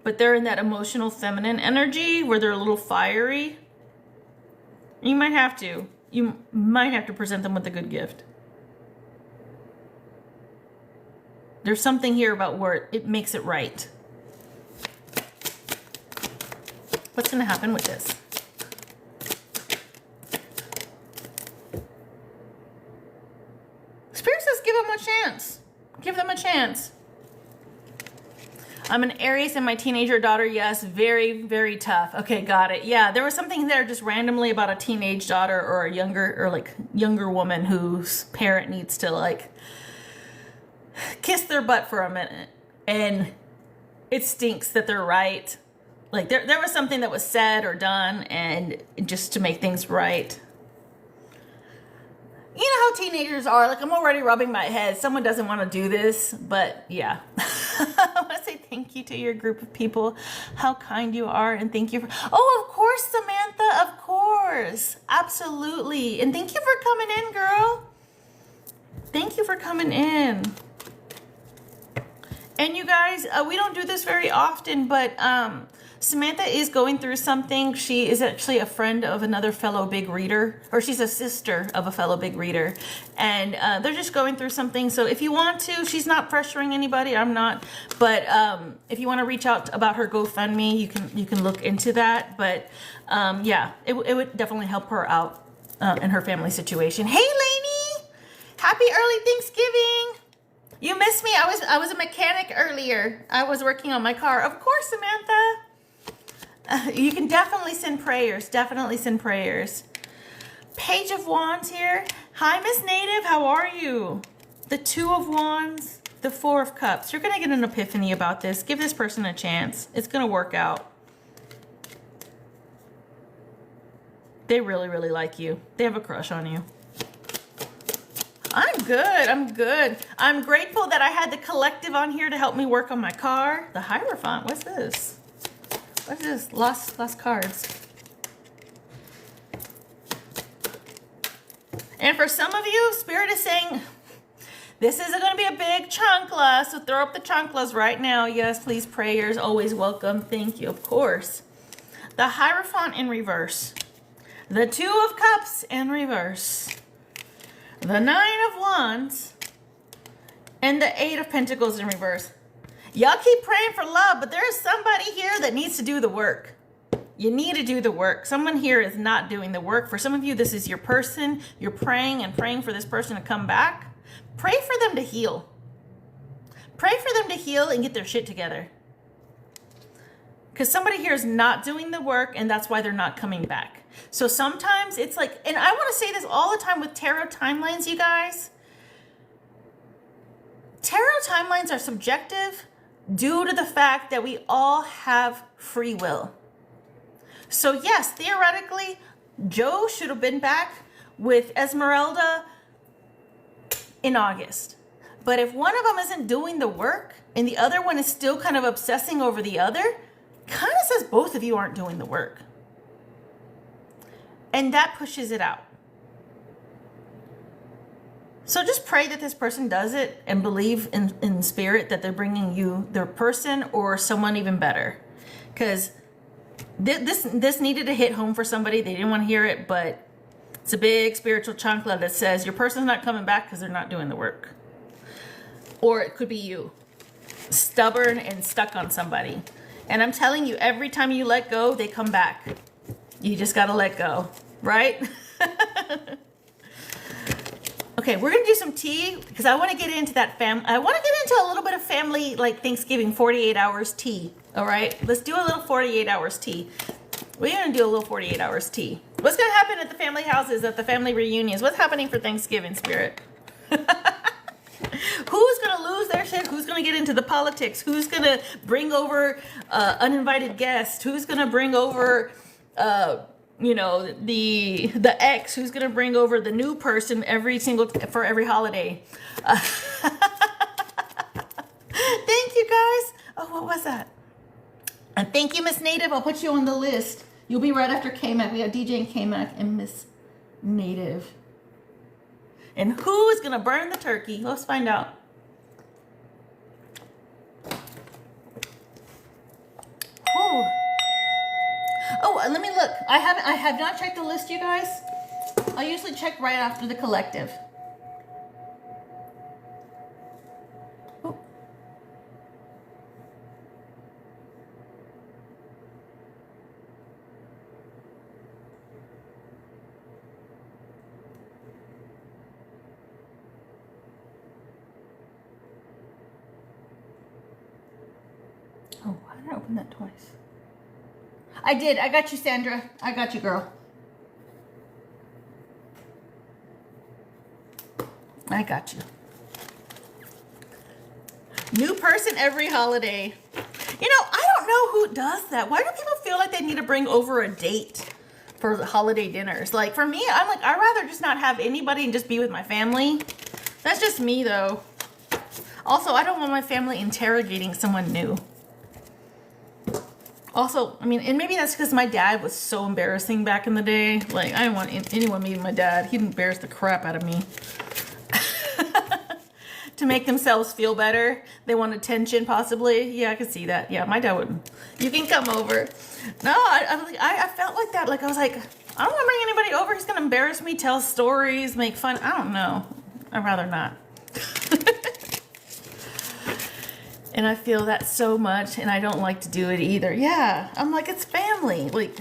but they're in that emotional feminine energy where they're a little fiery. You might have to. You might have to present them with a good gift. There's something here about where it makes it right. What's going to happen with this? Spirit says give them a chance. Give them a chance. I'm an Aries and my teenager daughter, yes, very, very tough. Okay, got it. Yeah, there was something there just randomly about a teenage daughter or a younger woman whose parent needs to like kiss their butt for a minute, and it stinks that they're right. Like there was something that was said or done, and just to make things right. You know how teenagers are. Like I'm already rubbing my head. Someone doesn't want to do this, but yeah. I want to say thank you to your group of people. How kind you are, and thank you for. Oh, of course, Samantha. Of course. yours. Absolutely. And thank you for coming in, girl. Thank you for coming in. And you guys, we don't do this very often, but Samantha is going through something. She is actually a friend of another fellow big reader, or she's a sister of a fellow big reader. And they're just going through something. So if you want to, she's not pressuring anybody. I'm not. But if you want to reach out about her GoFundMe, you can look into that. But yeah, it would definitely help her out in her family situation. Hey, Lainey! Happy early Thanksgiving! You missed me. I was a mechanic earlier. I was working on my car. Of course, Samantha. You can definitely send prayers. Definitely send prayers. Page of Wands here. Hi, Miss Native. How are you? The Two of Wands. The Four of Cups. You're going to get an epiphany about this. Give this person a chance. It's going to work out. They really, really like you. They have a crush on you. I'm good. I'm good. I'm grateful that I had the collective on here to help me work on my car. The Hierophant. What's this? What is this? Lost cards. And for some of you, Spirit is saying, this isn't going to be a big chancla, so throw up the chanclas right now. Yes, please, prayers. Always welcome. Thank you, of course. The Hierophant in reverse. The Two of Cups in reverse. The Nine of Wands. And the Eight of Pentacles in reverse. Y'all keep praying for love, but there's somebody here that needs to do the work. You need to do the work. Someone here is not doing the work. For some of you, this is your person. You're praying and praying for this person to come back. Pray for them to heal. Pray for them to heal and get their shit together. Because somebody here is not doing the work, and that's why they're not coming back. So sometimes it's like, and I want to say this all the time with tarot timelines, you guys. Tarot timelines are subjective due to the fact that we all have free will. So yes, theoretically, Joe should have been back with Esmeralda in August. But if one of them isn't doing the work and the other one is still kind of obsessing over the other, kind of says both of you aren't doing the work. And that pushes it out. So just pray that this person does it and believe in spirit that they're bringing you their person or someone even better. Because this needed to hit home for somebody. They didn't want to hear it, but it's a big spiritual chancla that says your person's not coming back because they're not doing the work. Or it could be you, stubborn and stuck on somebody. And I'm telling you, every time you let go, they come back. You just got to let go, right? Okay, we're going to do some tea because I want to get into that I want to get into a little bit of family, like Thanksgiving, 48 hours tea. All right, let's do a little 48 hours tea. We're going to do a little 48 hours tea. What's going to happen at the family houses, at the family reunions? What's happening for Thanksgiving, Spirit? Who's going to lose their shit? Who's going to get into the politics? Who's going to bring over uninvited guests? Who's going to bring over, you know, the ex? Who's going to bring over the new person for every holiday? Thank you, guys. Oh, what was that? And thank you, Miss Native. I'll put you on the list. You'll be right after K-Mac. We got DJ and K-Mac and Miss Native. And who is going to burn the turkey? Let's find out. Oh, let me look. I have not checked the list, you guys. I usually check right after the collective. Oh. Oh, why did I open that twice? I did. I got you, Sandra. I got you, girl. I got you. New person every holiday. You know, I don't know who does that. Why do people feel like they need to bring over a date for the holiday dinners? Like, for me, I'm like, I'd rather just not have anybody and just be with my family. That's just me, though. Also, I don't want my family interrogating someone new. Also, I mean, and maybe that's because my dad was so embarrassing back in the day. Like, I didn't want anyone meeting my dad. He'd embarrass the crap out of me. To make themselves feel better. They want attention, possibly. Yeah, I could see that. Yeah, my dad would. You can come over. No, I felt like that. Like, I was like, I don't want to bring anybody over. He's going to embarrass me, tell stories, make fun. I don't know. I'd rather not. And I feel that so much, and I don't like to do it either. Yeah, I'm like, it's family. Like,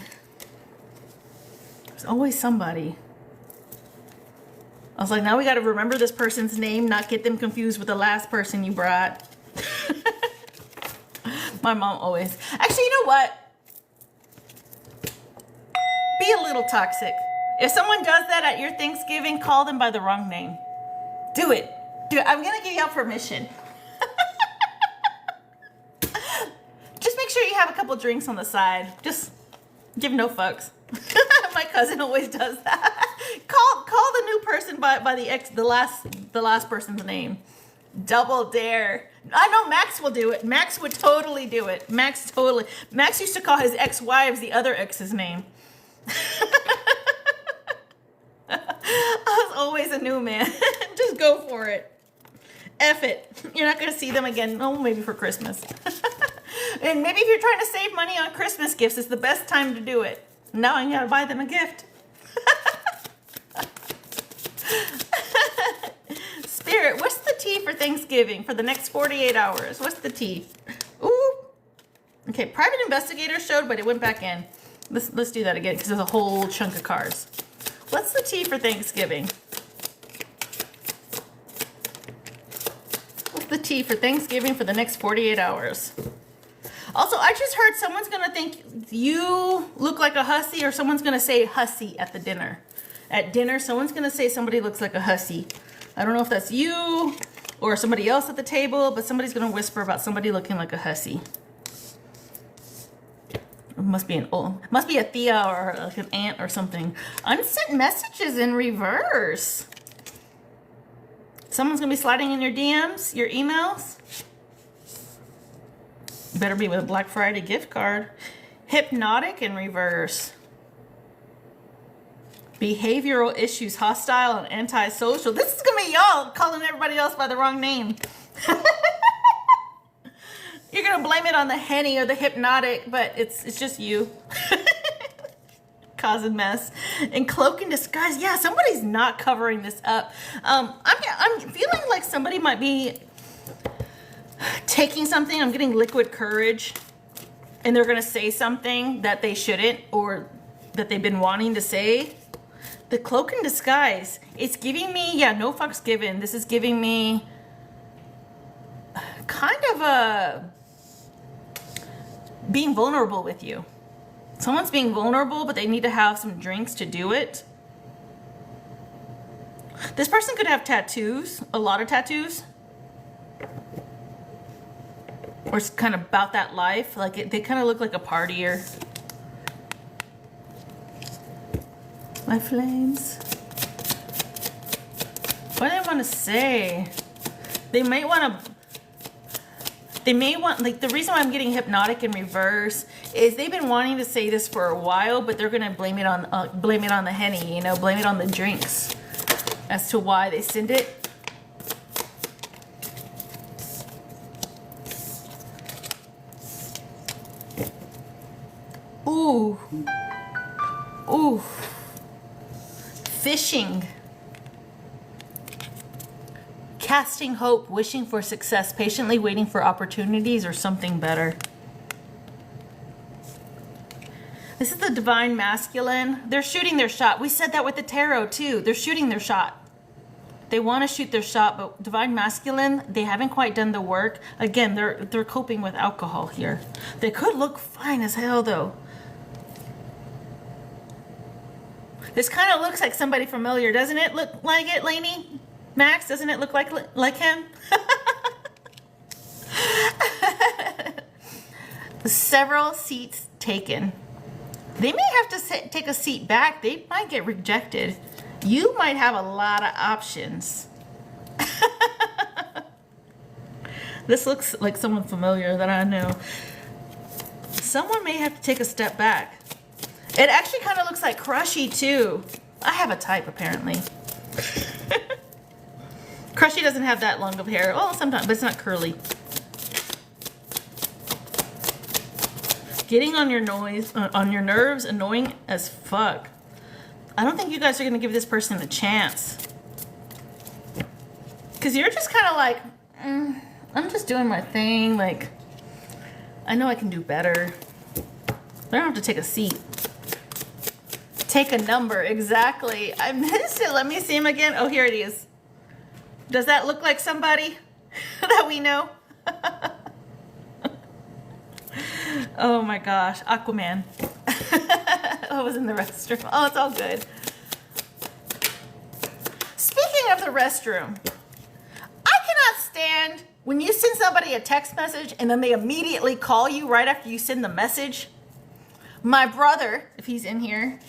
there's always somebody. I was like, now we got to remember this person's name, not get them confused with the last person you brought. My mom always. Actually, you know what? Be a little toxic. If someone does that at your Thanksgiving, call them by the wrong name. Do it. Do it. I'm going to give y'all permission. Just make sure you have a couple drinks on the side. Just give no fucks. My cousin always does that. Call the new person by the last person's name. Double dare. I know Max will do it. Max would totally do it. Max used to call his ex-wives the other ex's name. I was always a new man. Just go for it. F it. You're not going to see them again. Oh, maybe for Christmas. And maybe if you're trying to save money on Christmas gifts, it's the best time to do it. Now I gotta buy them a gift. Spirit, what's the tea for Thanksgiving for the next 48 hours? What's the tea? Ooh. Okay, private investigator showed, but it went back in. Let's do that again because there's a whole chunk of cards. What's the tea for Thanksgiving? What's the tea for Thanksgiving for the next 48 hours? Also, I just heard someone's going to think you look like a hussy, or someone's going to say hussy at the dinner. At dinner, someone's going to say somebody looks like a hussy. I don't know if that's you or somebody else at the table, but somebody's going to whisper about somebody looking like a hussy. It must be a Thea or like an aunt or something. Unsent messages in reverse. Someone's going to be sliding in your DMs, your emails. Better be with a Black Friday gift card. Hypnotic in reverse. Behavioral issues, hostile and antisocial. This is gonna be y'all calling everybody else by the wrong name. You're gonna blame it on the Henny or the hypnotic, but it's just you. Causing mess. And cloak and disguise. Yeah, somebody's not covering this up. I'm feeling like somebody might be taking something. I'm getting liquid courage, and they're gonna say something that they shouldn't, or that they've been wanting to say. The cloak and disguise, it's giving me, yeah, no fucks given. This is giving me kind of a being vulnerable with you. Someone's being vulnerable, but they need to have some drinks to do it. This person could have tattoos, a lot of tattoos. Or it's kind of about that life. Like they kind of look like a partier. My flames. What do they want to say? They may want, like, the reason why I'm getting hypnotic in reverse is they've been wanting to say this for a while, but they're gonna blame it on the Henny, you know, blame it on the drinks as to why they send it. Ooh. Ooh. Fishing. Casting hope, wishing for success, patiently waiting for opportunities or something better. This is the divine masculine. They're shooting their shot. We said that with the tarot too. They're shooting their shot. They want to shoot their shot, but divine masculine, they haven't quite done the work. Again, they're coping with alcohol here. They could look fine as hell though. This kind of looks like somebody familiar. Doesn't it look like it, Lainey? Max, doesn't it look like him? Several seats taken. They may have to take a seat back. They might get rejected. You might have a lot of options. This looks like someone familiar that I know. someone may have to take a step back. It actually kind of looks like Crushy too. I have a type apparently. Crushy doesn't have that long of hair. Oh, sometimes, but it's not curly. Getting on your nerves, annoying as fuck. I don't think you guys are gonna give this person a chance. Cause you're just kind of like, I'm just doing my thing. Like, I know I can do better. I don't have to take a seat. Take a number, exactly. I missed it. Let me see him again. Oh, here it is. Does that look like somebody that we know? Oh my gosh, Aquaman. I was in the restroom. Oh, it's all good. Speaking of the restroom, I cannot stand when you send somebody a text message and then they immediately call you right after you send the message. My brother, if he's in here,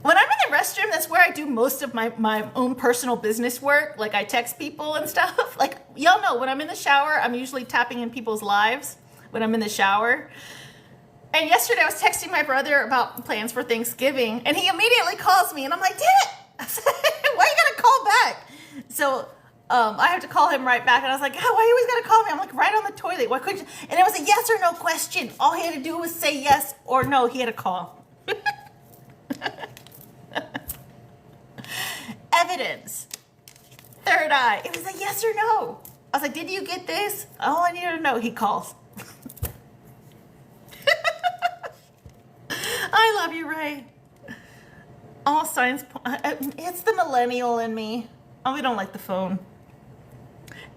when I'm in the restroom, that's where I do most of my own personal business work. Like I text people and stuff. Like y'all know when I'm in the shower, I'm usually tapping in people's lives when I'm in the shower. And yesterday I was texting my brother about plans for Thanksgiving and he immediately calls me and I'm like, damn it. I said, why you gotta call back? So I have to call him right back and I was like, why you always gotta call me? I'm like right on the toilet. Why couldn't you? And it was a yes or no question. All he had to do was say yes or no. He had to call. Evidence. Third eye. It was a yes or no. I was like, did you get this? All I needed to know. He calls. I love you, Ray. All signs. It's the millennial in me. Oh, we don't like the phone.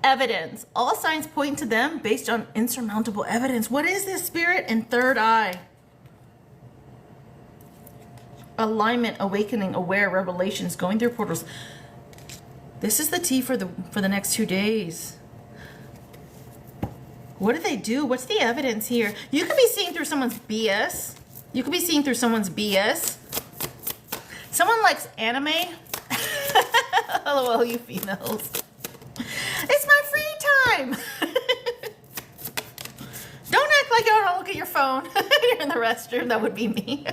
Evidence. All signs point to them based on insurmountable evidence. What is this, Spirit? And third eye. Alignment, awakening, aware, revelations, going through portals. This is the tea for the next 2 days. What do they do? What's the evidence here? You could be seeing through someone's BS. You could be seeing through someone's BS. Someone likes anime. LOL, you females. It's my free time. Don't act like you don't look at your phone. You're in the restroom. That would be me.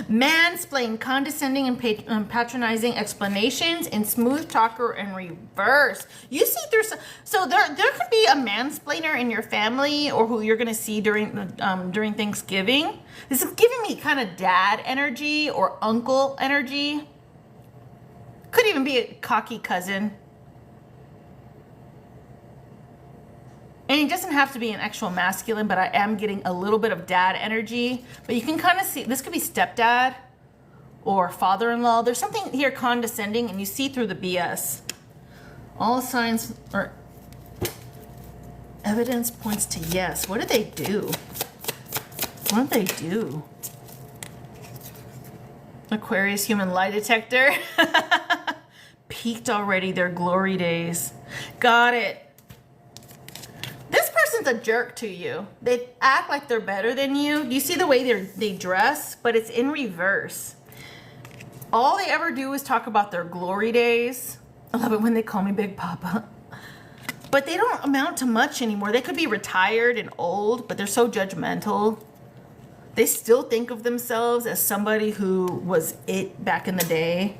Mansplain, condescending and patronizing explanations, and smooth talker in reverse. You see through so there could be a mansplainer in your family or who you're gonna see during Thanksgiving. This is giving me kind of dad energy or uncle energy. Could even be a cocky cousin. And it doesn't have to be an actual masculine, but I am getting a little bit of dad energy. But you can kind of see, this could be stepdad or father-in-law. There's something here condescending and you see through the BS. All signs or evidence points to yes. What do they do? What do they do? Aquarius human lie detector. Peaked already their glory days. Got it. This person's a jerk to you. They act like they're better than you. You see the way they dress, but it's in reverse. All they ever do is talk about their glory days. I love it when they call me Big Papa. But they don't amount to much anymore. They could be retired and old, but they're so judgmental. They still think of themselves as somebody who was it back in the day.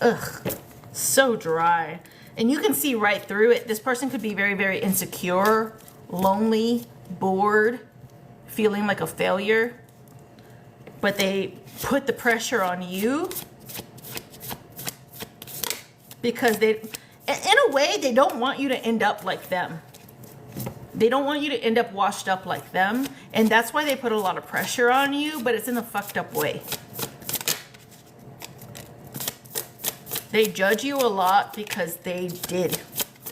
Ugh, so dry. And you can see right through it. This person could be very, very insecure, lonely, bored, feeling like a failure. But they put the pressure on you because in a way, they don't want you to end up like them. They don't want you to end up washed up like them. And that's why they put a lot of pressure on you, but it's in a fucked up way. They judge you a lot because they did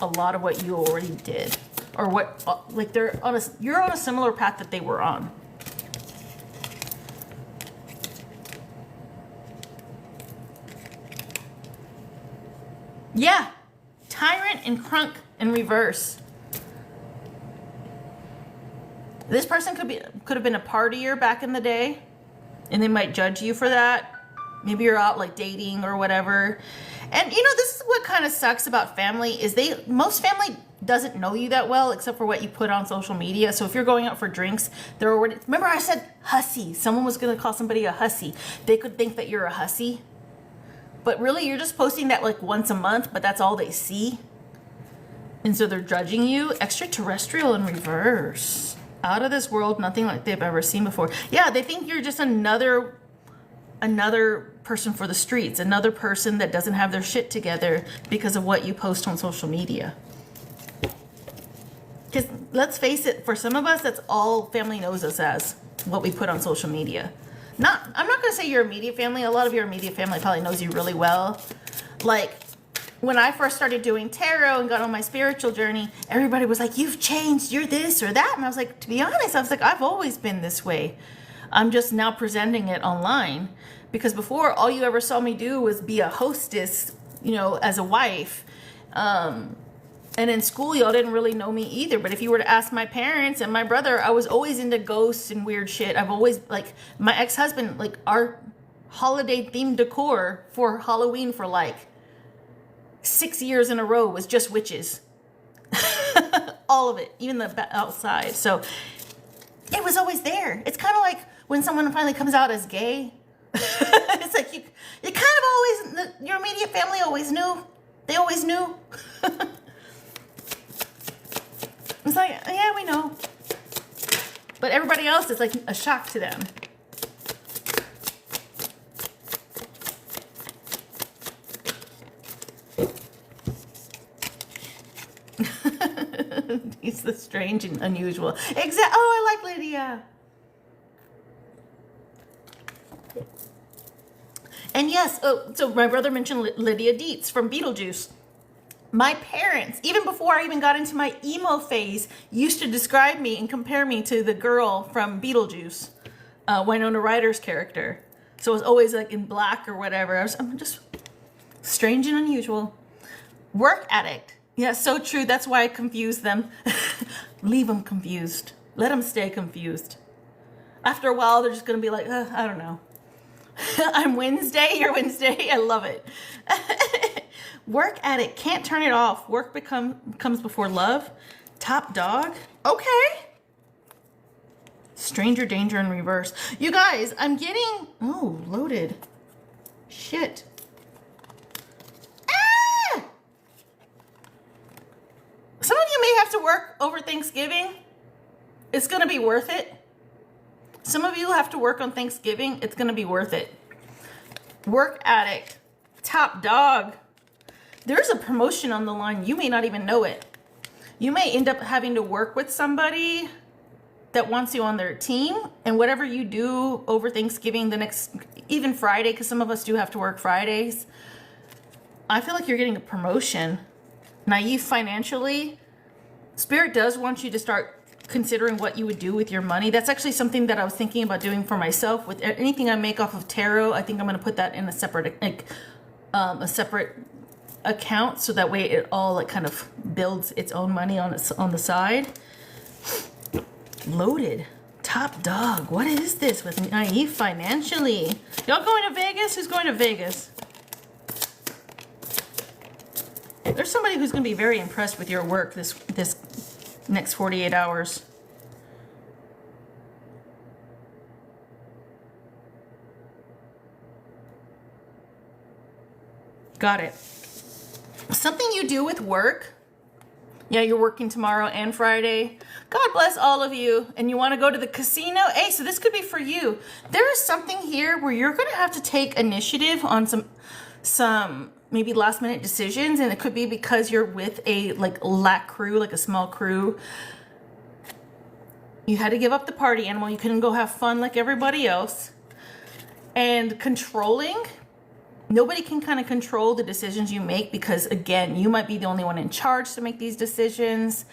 a lot of what you already did. Or what, like you're on a similar path that they were on. Yeah, tyrant and crunk in reverse. This person could have been a partier back in the day, and they might judge you for that. Maybe you're out like dating or whatever. And you know, this is what kind of sucks about family is most family doesn't know you that well except for what you put on social media. So if you're going out for drinks, they're already, remember I said hussy. Someone was going to call somebody a hussy. They could think that you're a hussy. But really, you're just posting that like once a month, but that's all they see. And so they're judging you. Extraterrestrial in reverse. Out of this world, nothing like they've ever seen before. Yeah, they think you're just another person for the streets, another person that doesn't have their shit together because of what you post on social media. Because let's face it, for some of us, that's all family knows us as, what we put on social media. I'm not going to say your immediate family. A lot of your immediate family probably knows you really well. Like, when I first started doing tarot and got on my spiritual journey, everybody was like, you've changed, you're this or that. And I was like, to be honest, I was like, I've always been this way. I'm just now presenting it online. Because before, all you ever saw me do was be a hostess, you know, as a wife. And in school, y'all didn't really know me either. But if you were to ask my parents and my brother, I was always into ghosts and weird shit. I've always, like, my ex-husband, like, our holiday-themed decor for Halloween for, like, 6 years in a row was just witches. All of it, even the outside. So it was always there. It's kind of like when someone finally comes out as gay. It's like you kind of always, your immediate family always knew. They always knew. It's like, yeah, we know. But everybody else is like a shock to them. He's the strange and unusual. Oh, I like Lydia. And yes, so my brother mentioned Lydia Dietz from Beetlejuice. My parents, even before I even got into my emo phase, used to describe me and compare me to the girl from Beetlejuice, Winona Ryder's character. So it was always like in black or whatever. I'm just strange and unusual. Work addict. Yeah, so true. That's why I confuse them. Leave them confused. Let them stay confused. After a while, they're just going to be like, I don't know. I'm Wednesday, you're Wednesday. I love it. Work addict. Can't turn it off. Work comes before love. Top dog. Okay. Stranger danger in reverse. You guys, I'm getting... Oh, loaded. Shit. Some of you may have to work over Thanksgiving. It's going to be worth it. Some of you have to work on Thanksgiving. It's going to be worth it. Work addict. Top dog. There's a promotion on the line. You may not even know it. You may end up having to work with somebody that wants you on their team. And whatever you do over Thanksgiving, even Friday, because some of us do have to work Fridays. I feel like you're getting a promotion. Naive financially. Spirit does want you to start considering what you would do with your money. That's actually something that I was thinking about doing for myself. With anything I make off of tarot, I think I'm going to put that in a separate account, so that way it all like kind of builds its own money on the side. Loaded. Top dog. What is this with naive financially? Y'all going to Vegas? Who's going to Vegas? There's somebody who's going to be very impressed with your work this next 48 hours. Got it. Something you do with work. Yeah, you're working tomorrow and Friday. God bless all of you. And you want to go to the casino? Hey, so this could be for you. There is something here where you're going to have to take initiative on some maybe last minute decisions, and it could be because you're with a LAC crew, like a small crew. You had to give up the party animal. You couldn't go have fun like everybody else. And controlling, nobody can kind of control the decisions you make, because again, you might be the only one in charge to make these decisions.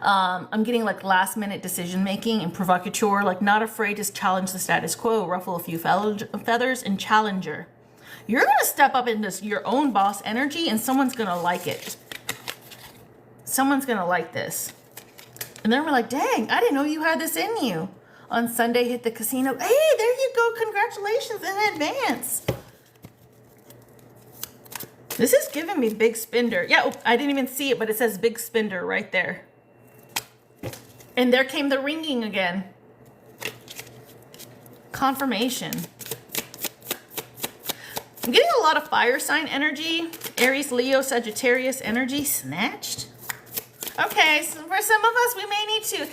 I'm getting like last minute decision making and provocateur, like not afraid to challenge the status quo, ruffle a few feathers, and challenger. You're going to step up into your own boss energy, and someone's going to like it. Someone's going to like this. And then we're like, dang, I didn't know you had this in you. On Sunday, hit the casino. Hey, there you go. Congratulations in advance. This is giving me big spender. Yeah, oh, I didn't even see it, but it says big spender right there. And there came the ringing again. Confirmation. I'm getting a lot of fire sign energy. Aries, Leo, Sagittarius energy. Snatched. Okay, so for some of us, we may need to...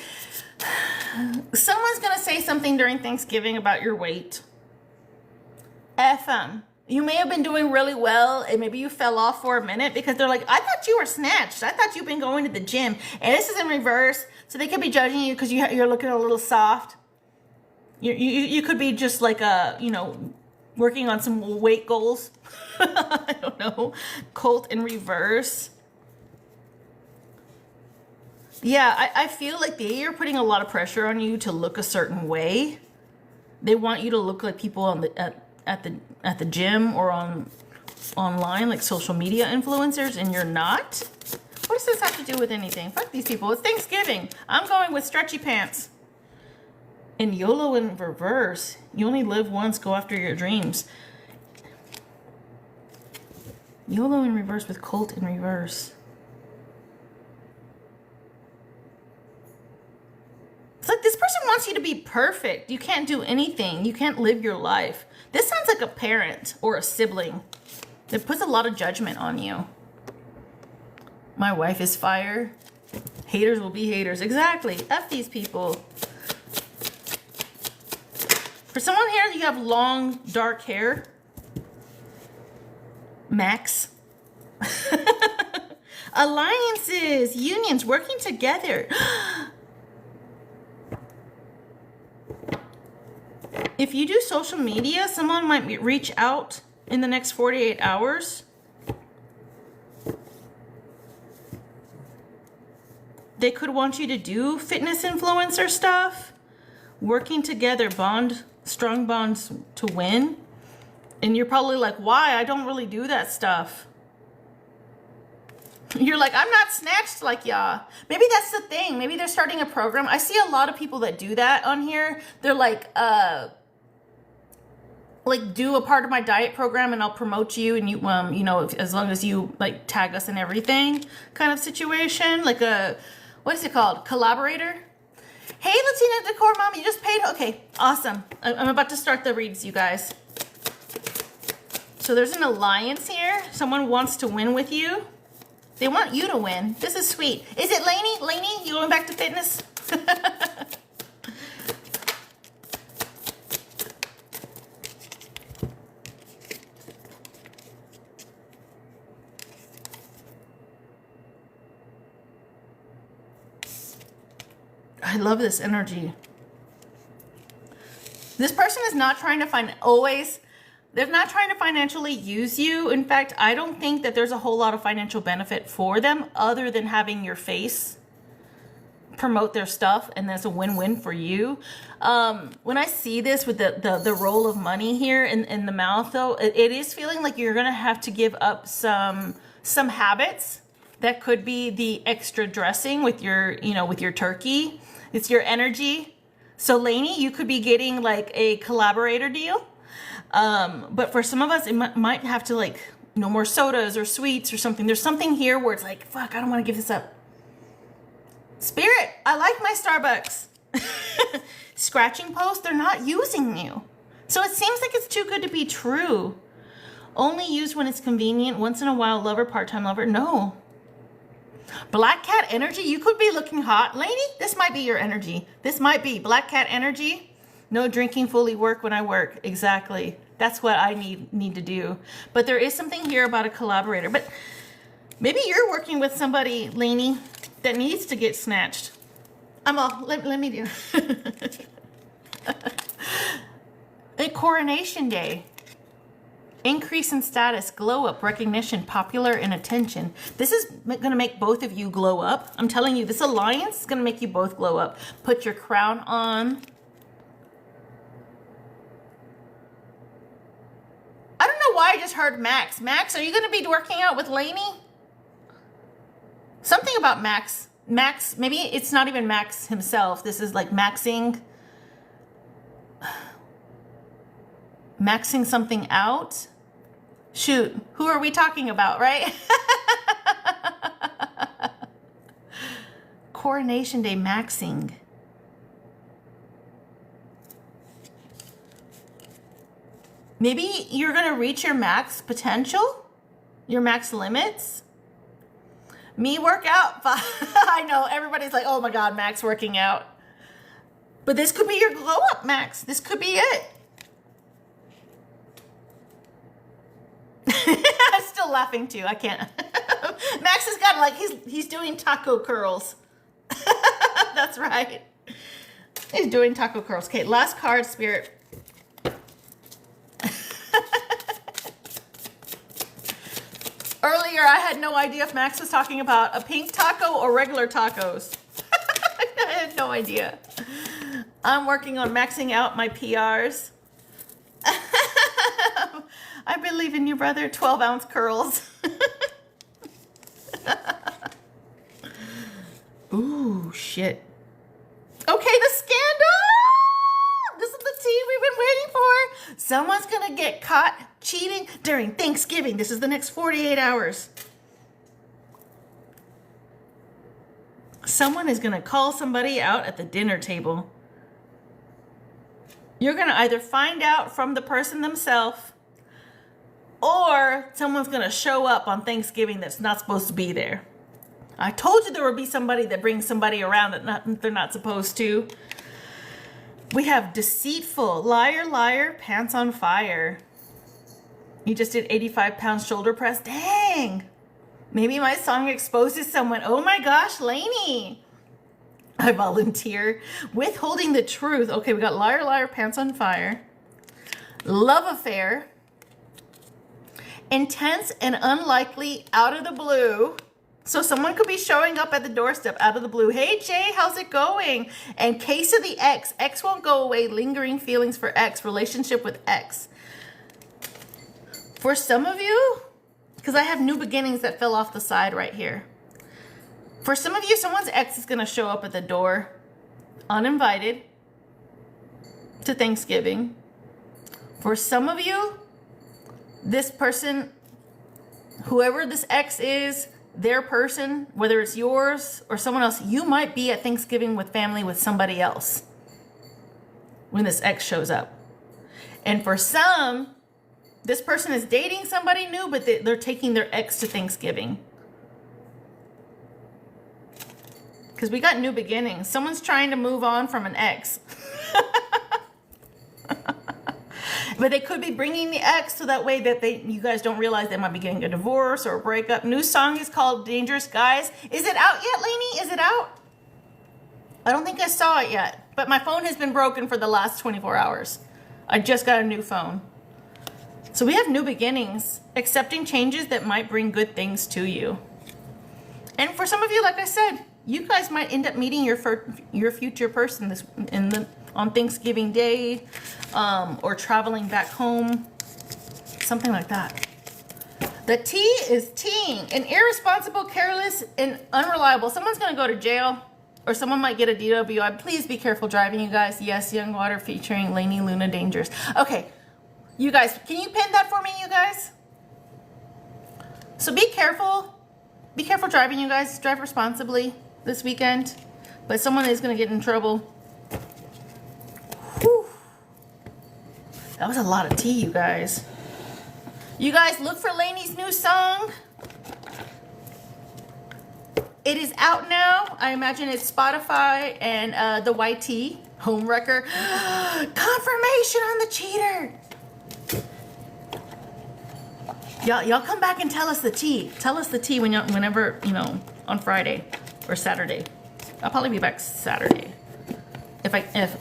Someone's going to say something during Thanksgiving about your weight. F them. You may have been doing really well, and maybe you fell off for a minute because they're like, I thought you were snatched. I thought you've been going to the gym. And this is in reverse, so they could be judging you because you're looking a little soft. You could be just like working on some weight goals. I don't know. Colt in reverse. Yeah, I feel like they are putting a lot of pressure on you to look a certain way. They want you to look like people on at the gym or online, like social media influencers, and you're not. What does this have to do with anything? Fuck these people. It's Thanksgiving. I'm going with stretchy pants. And YOLO in reverse. You only live once. Go after your dreams. YOLO in reverse with Colt in reverse. It's like this person wants you to be perfect. You can't do anything. You can't live your life. This sounds like a parent or a sibling that puts a lot of judgment on you. My wife is fire. Haters will be haters. Exactly. F these people. For someone here, you have long, dark hair. Max. Alliances, unions, working together. If you do social media, someone might reach out in the next 48 hours. They could want you to do fitness influencer stuff. Working together, strong bonds to win. And you're probably like, why? I don't really do that stuff. You're like, I'm not snatched like y'all. Maybe that's the thing. Maybe they're starting a program. I see a lot of people that do that on here. They're like do a part of my diet program and I'll promote you and you as long as you like tag us and everything kind of situation. Like a, what is it called? Collaborator? Hey, Latina Decor Mom, you just paid. Okay, awesome. I'm about to start the reads, you guys. So there's an alliance here. Someone wants to win with you. They want you to win. This is sweet. Is it Lainey? Lainey, you going back to fitness? I love this energy. This person is not trying to they're not trying to financially use you. In fact, I don't think that there's a whole lot of financial benefit for them other than having your face promote their stuff, and that's a win-win for you. When I see this with the roll of money here in the mouth, though, it is feeling like you're gonna have to give up some habits. That could be the extra dressing with your turkey. It's your energy. So Lainey, you could be getting like a collaborator deal. But for some of us, it might have to like no more sodas or sweets or something. There's something here where it's like, fuck, I don't want to give this up. Spirit, I like my Starbucks. Scratching post, they're not using you. So it seems like it's too good to be true. Only used when it's convenient. Once in a while, lover, part-time lover. No. Black cat energy, you could be looking hot. Lady, this might be your energy. This might be black cat energy. No drinking, fully work when I work. Exactly. That's what I need to do. But there is something here about a collaborator. But maybe you're working with somebody, Lainey, that needs to get snatched. Let me do. A coronation day. Increase in status, glow up, recognition, popular, and attention. This is going to make both of you glow up. I'm telling you, this alliance is going to make you both glow up. Put your crown on. I don't know why I just heard Max. Max, are you going to be working out with Lainey? Something about Max. Max, maybe it's not even Max himself. This is like maxing something out. Shoot, who are we talking about, right? Coronation Day maxing. Maybe you're gonna reach your max potential, your max limits. Me work out. I know everybody's like, oh my God, Max working out. But this could be your glow up, Max. This could be it. I'm still laughing too. I can't. Max has got like he's doing taco curls. That's right. He's doing taco curls. Okay, last card, Spirit. Earlier, I had no idea if Max was talking about a pink taco or regular tacos. I had no idea. I'm working on maxing out my PRs. I believe in you, brother. 12-ounce curls. Ooh, shit. Okay, the scandal! This is the tea we've been waiting for. Someone's gonna get caught cheating during Thanksgiving. This is the next 48 hours. Someone is gonna call somebody out at the dinner table. You're gonna either find out from the person themselves, or someone's gonna show up on Thanksgiving that's not supposed to be there. I told you there would be somebody that brings somebody around that they're not supposed to. We have deceitful, liar, liar, pants on fire. You just did 85-pound shoulder press. Dang. Maybe my song exposes someone. Oh my gosh, Lainey. I volunteer. Withholding the truth. Okay, we got liar, liar, pants on fire. Love affair. Intense and unlikely, out of the blue. So someone could be showing up at the doorstep out of the blue. Hey, Jay, how's it going? And case of the ex. Ex won't go away. Lingering feelings for ex. Relationship with ex. For some of you, because I have new beginnings that fell off the side right here. For some of you, someone's ex is going to show up at the door uninvited to Thanksgiving. For some of you, this person, whoever this ex is, their person, whether it's yours or someone else, you might be at Thanksgiving with family with somebody else when this ex shows up. And for some, this person is dating somebody new, but they're taking their ex to Thanksgiving. Because we got new beginnings. Someone's trying to move on from an ex. But they could be bringing the ex so that way that you guys don't realize they might be getting a divorce or a breakup. New song is called Dangerous Guys. Is it out yet, Lainey? Is it out? I don't think I saw it yet. But my phone has been broken for the last 24 hours. I just got a new phone. So we have new beginnings. Accepting changes that might bring good things to you. And for some of you, like I said, you guys might end up meeting your future person on Thanksgiving Day, or traveling back home, something like that. The T is teeing, an irresponsible, careless, and unreliable. Someone's gonna go to jail, or someone might get a DWI. Please be careful driving, you guys. Yes, Young Water featuring Lainey Luna Dangerous. Okay, you guys, can you pin that for me, you guys? So be careful. Be careful driving, you guys. Drive responsibly this weekend. But someone is gonna get in trouble. Whew. That was a lot of tea, you guys. You guys, look for Lainey's new song. It is out now. I imagine it's Spotify and the YT Homewrecker. Confirmation on the cheater. Y'all come back and tell us the tea. Tell us the tea whenever, on Friday or Saturday. I'll probably be back Saturday. If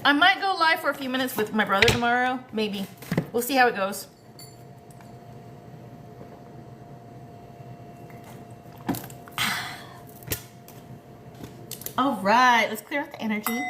I might go live for a few minutes with my brother tomorrow, maybe. We'll see how it goes. All right, let's clear out the energy.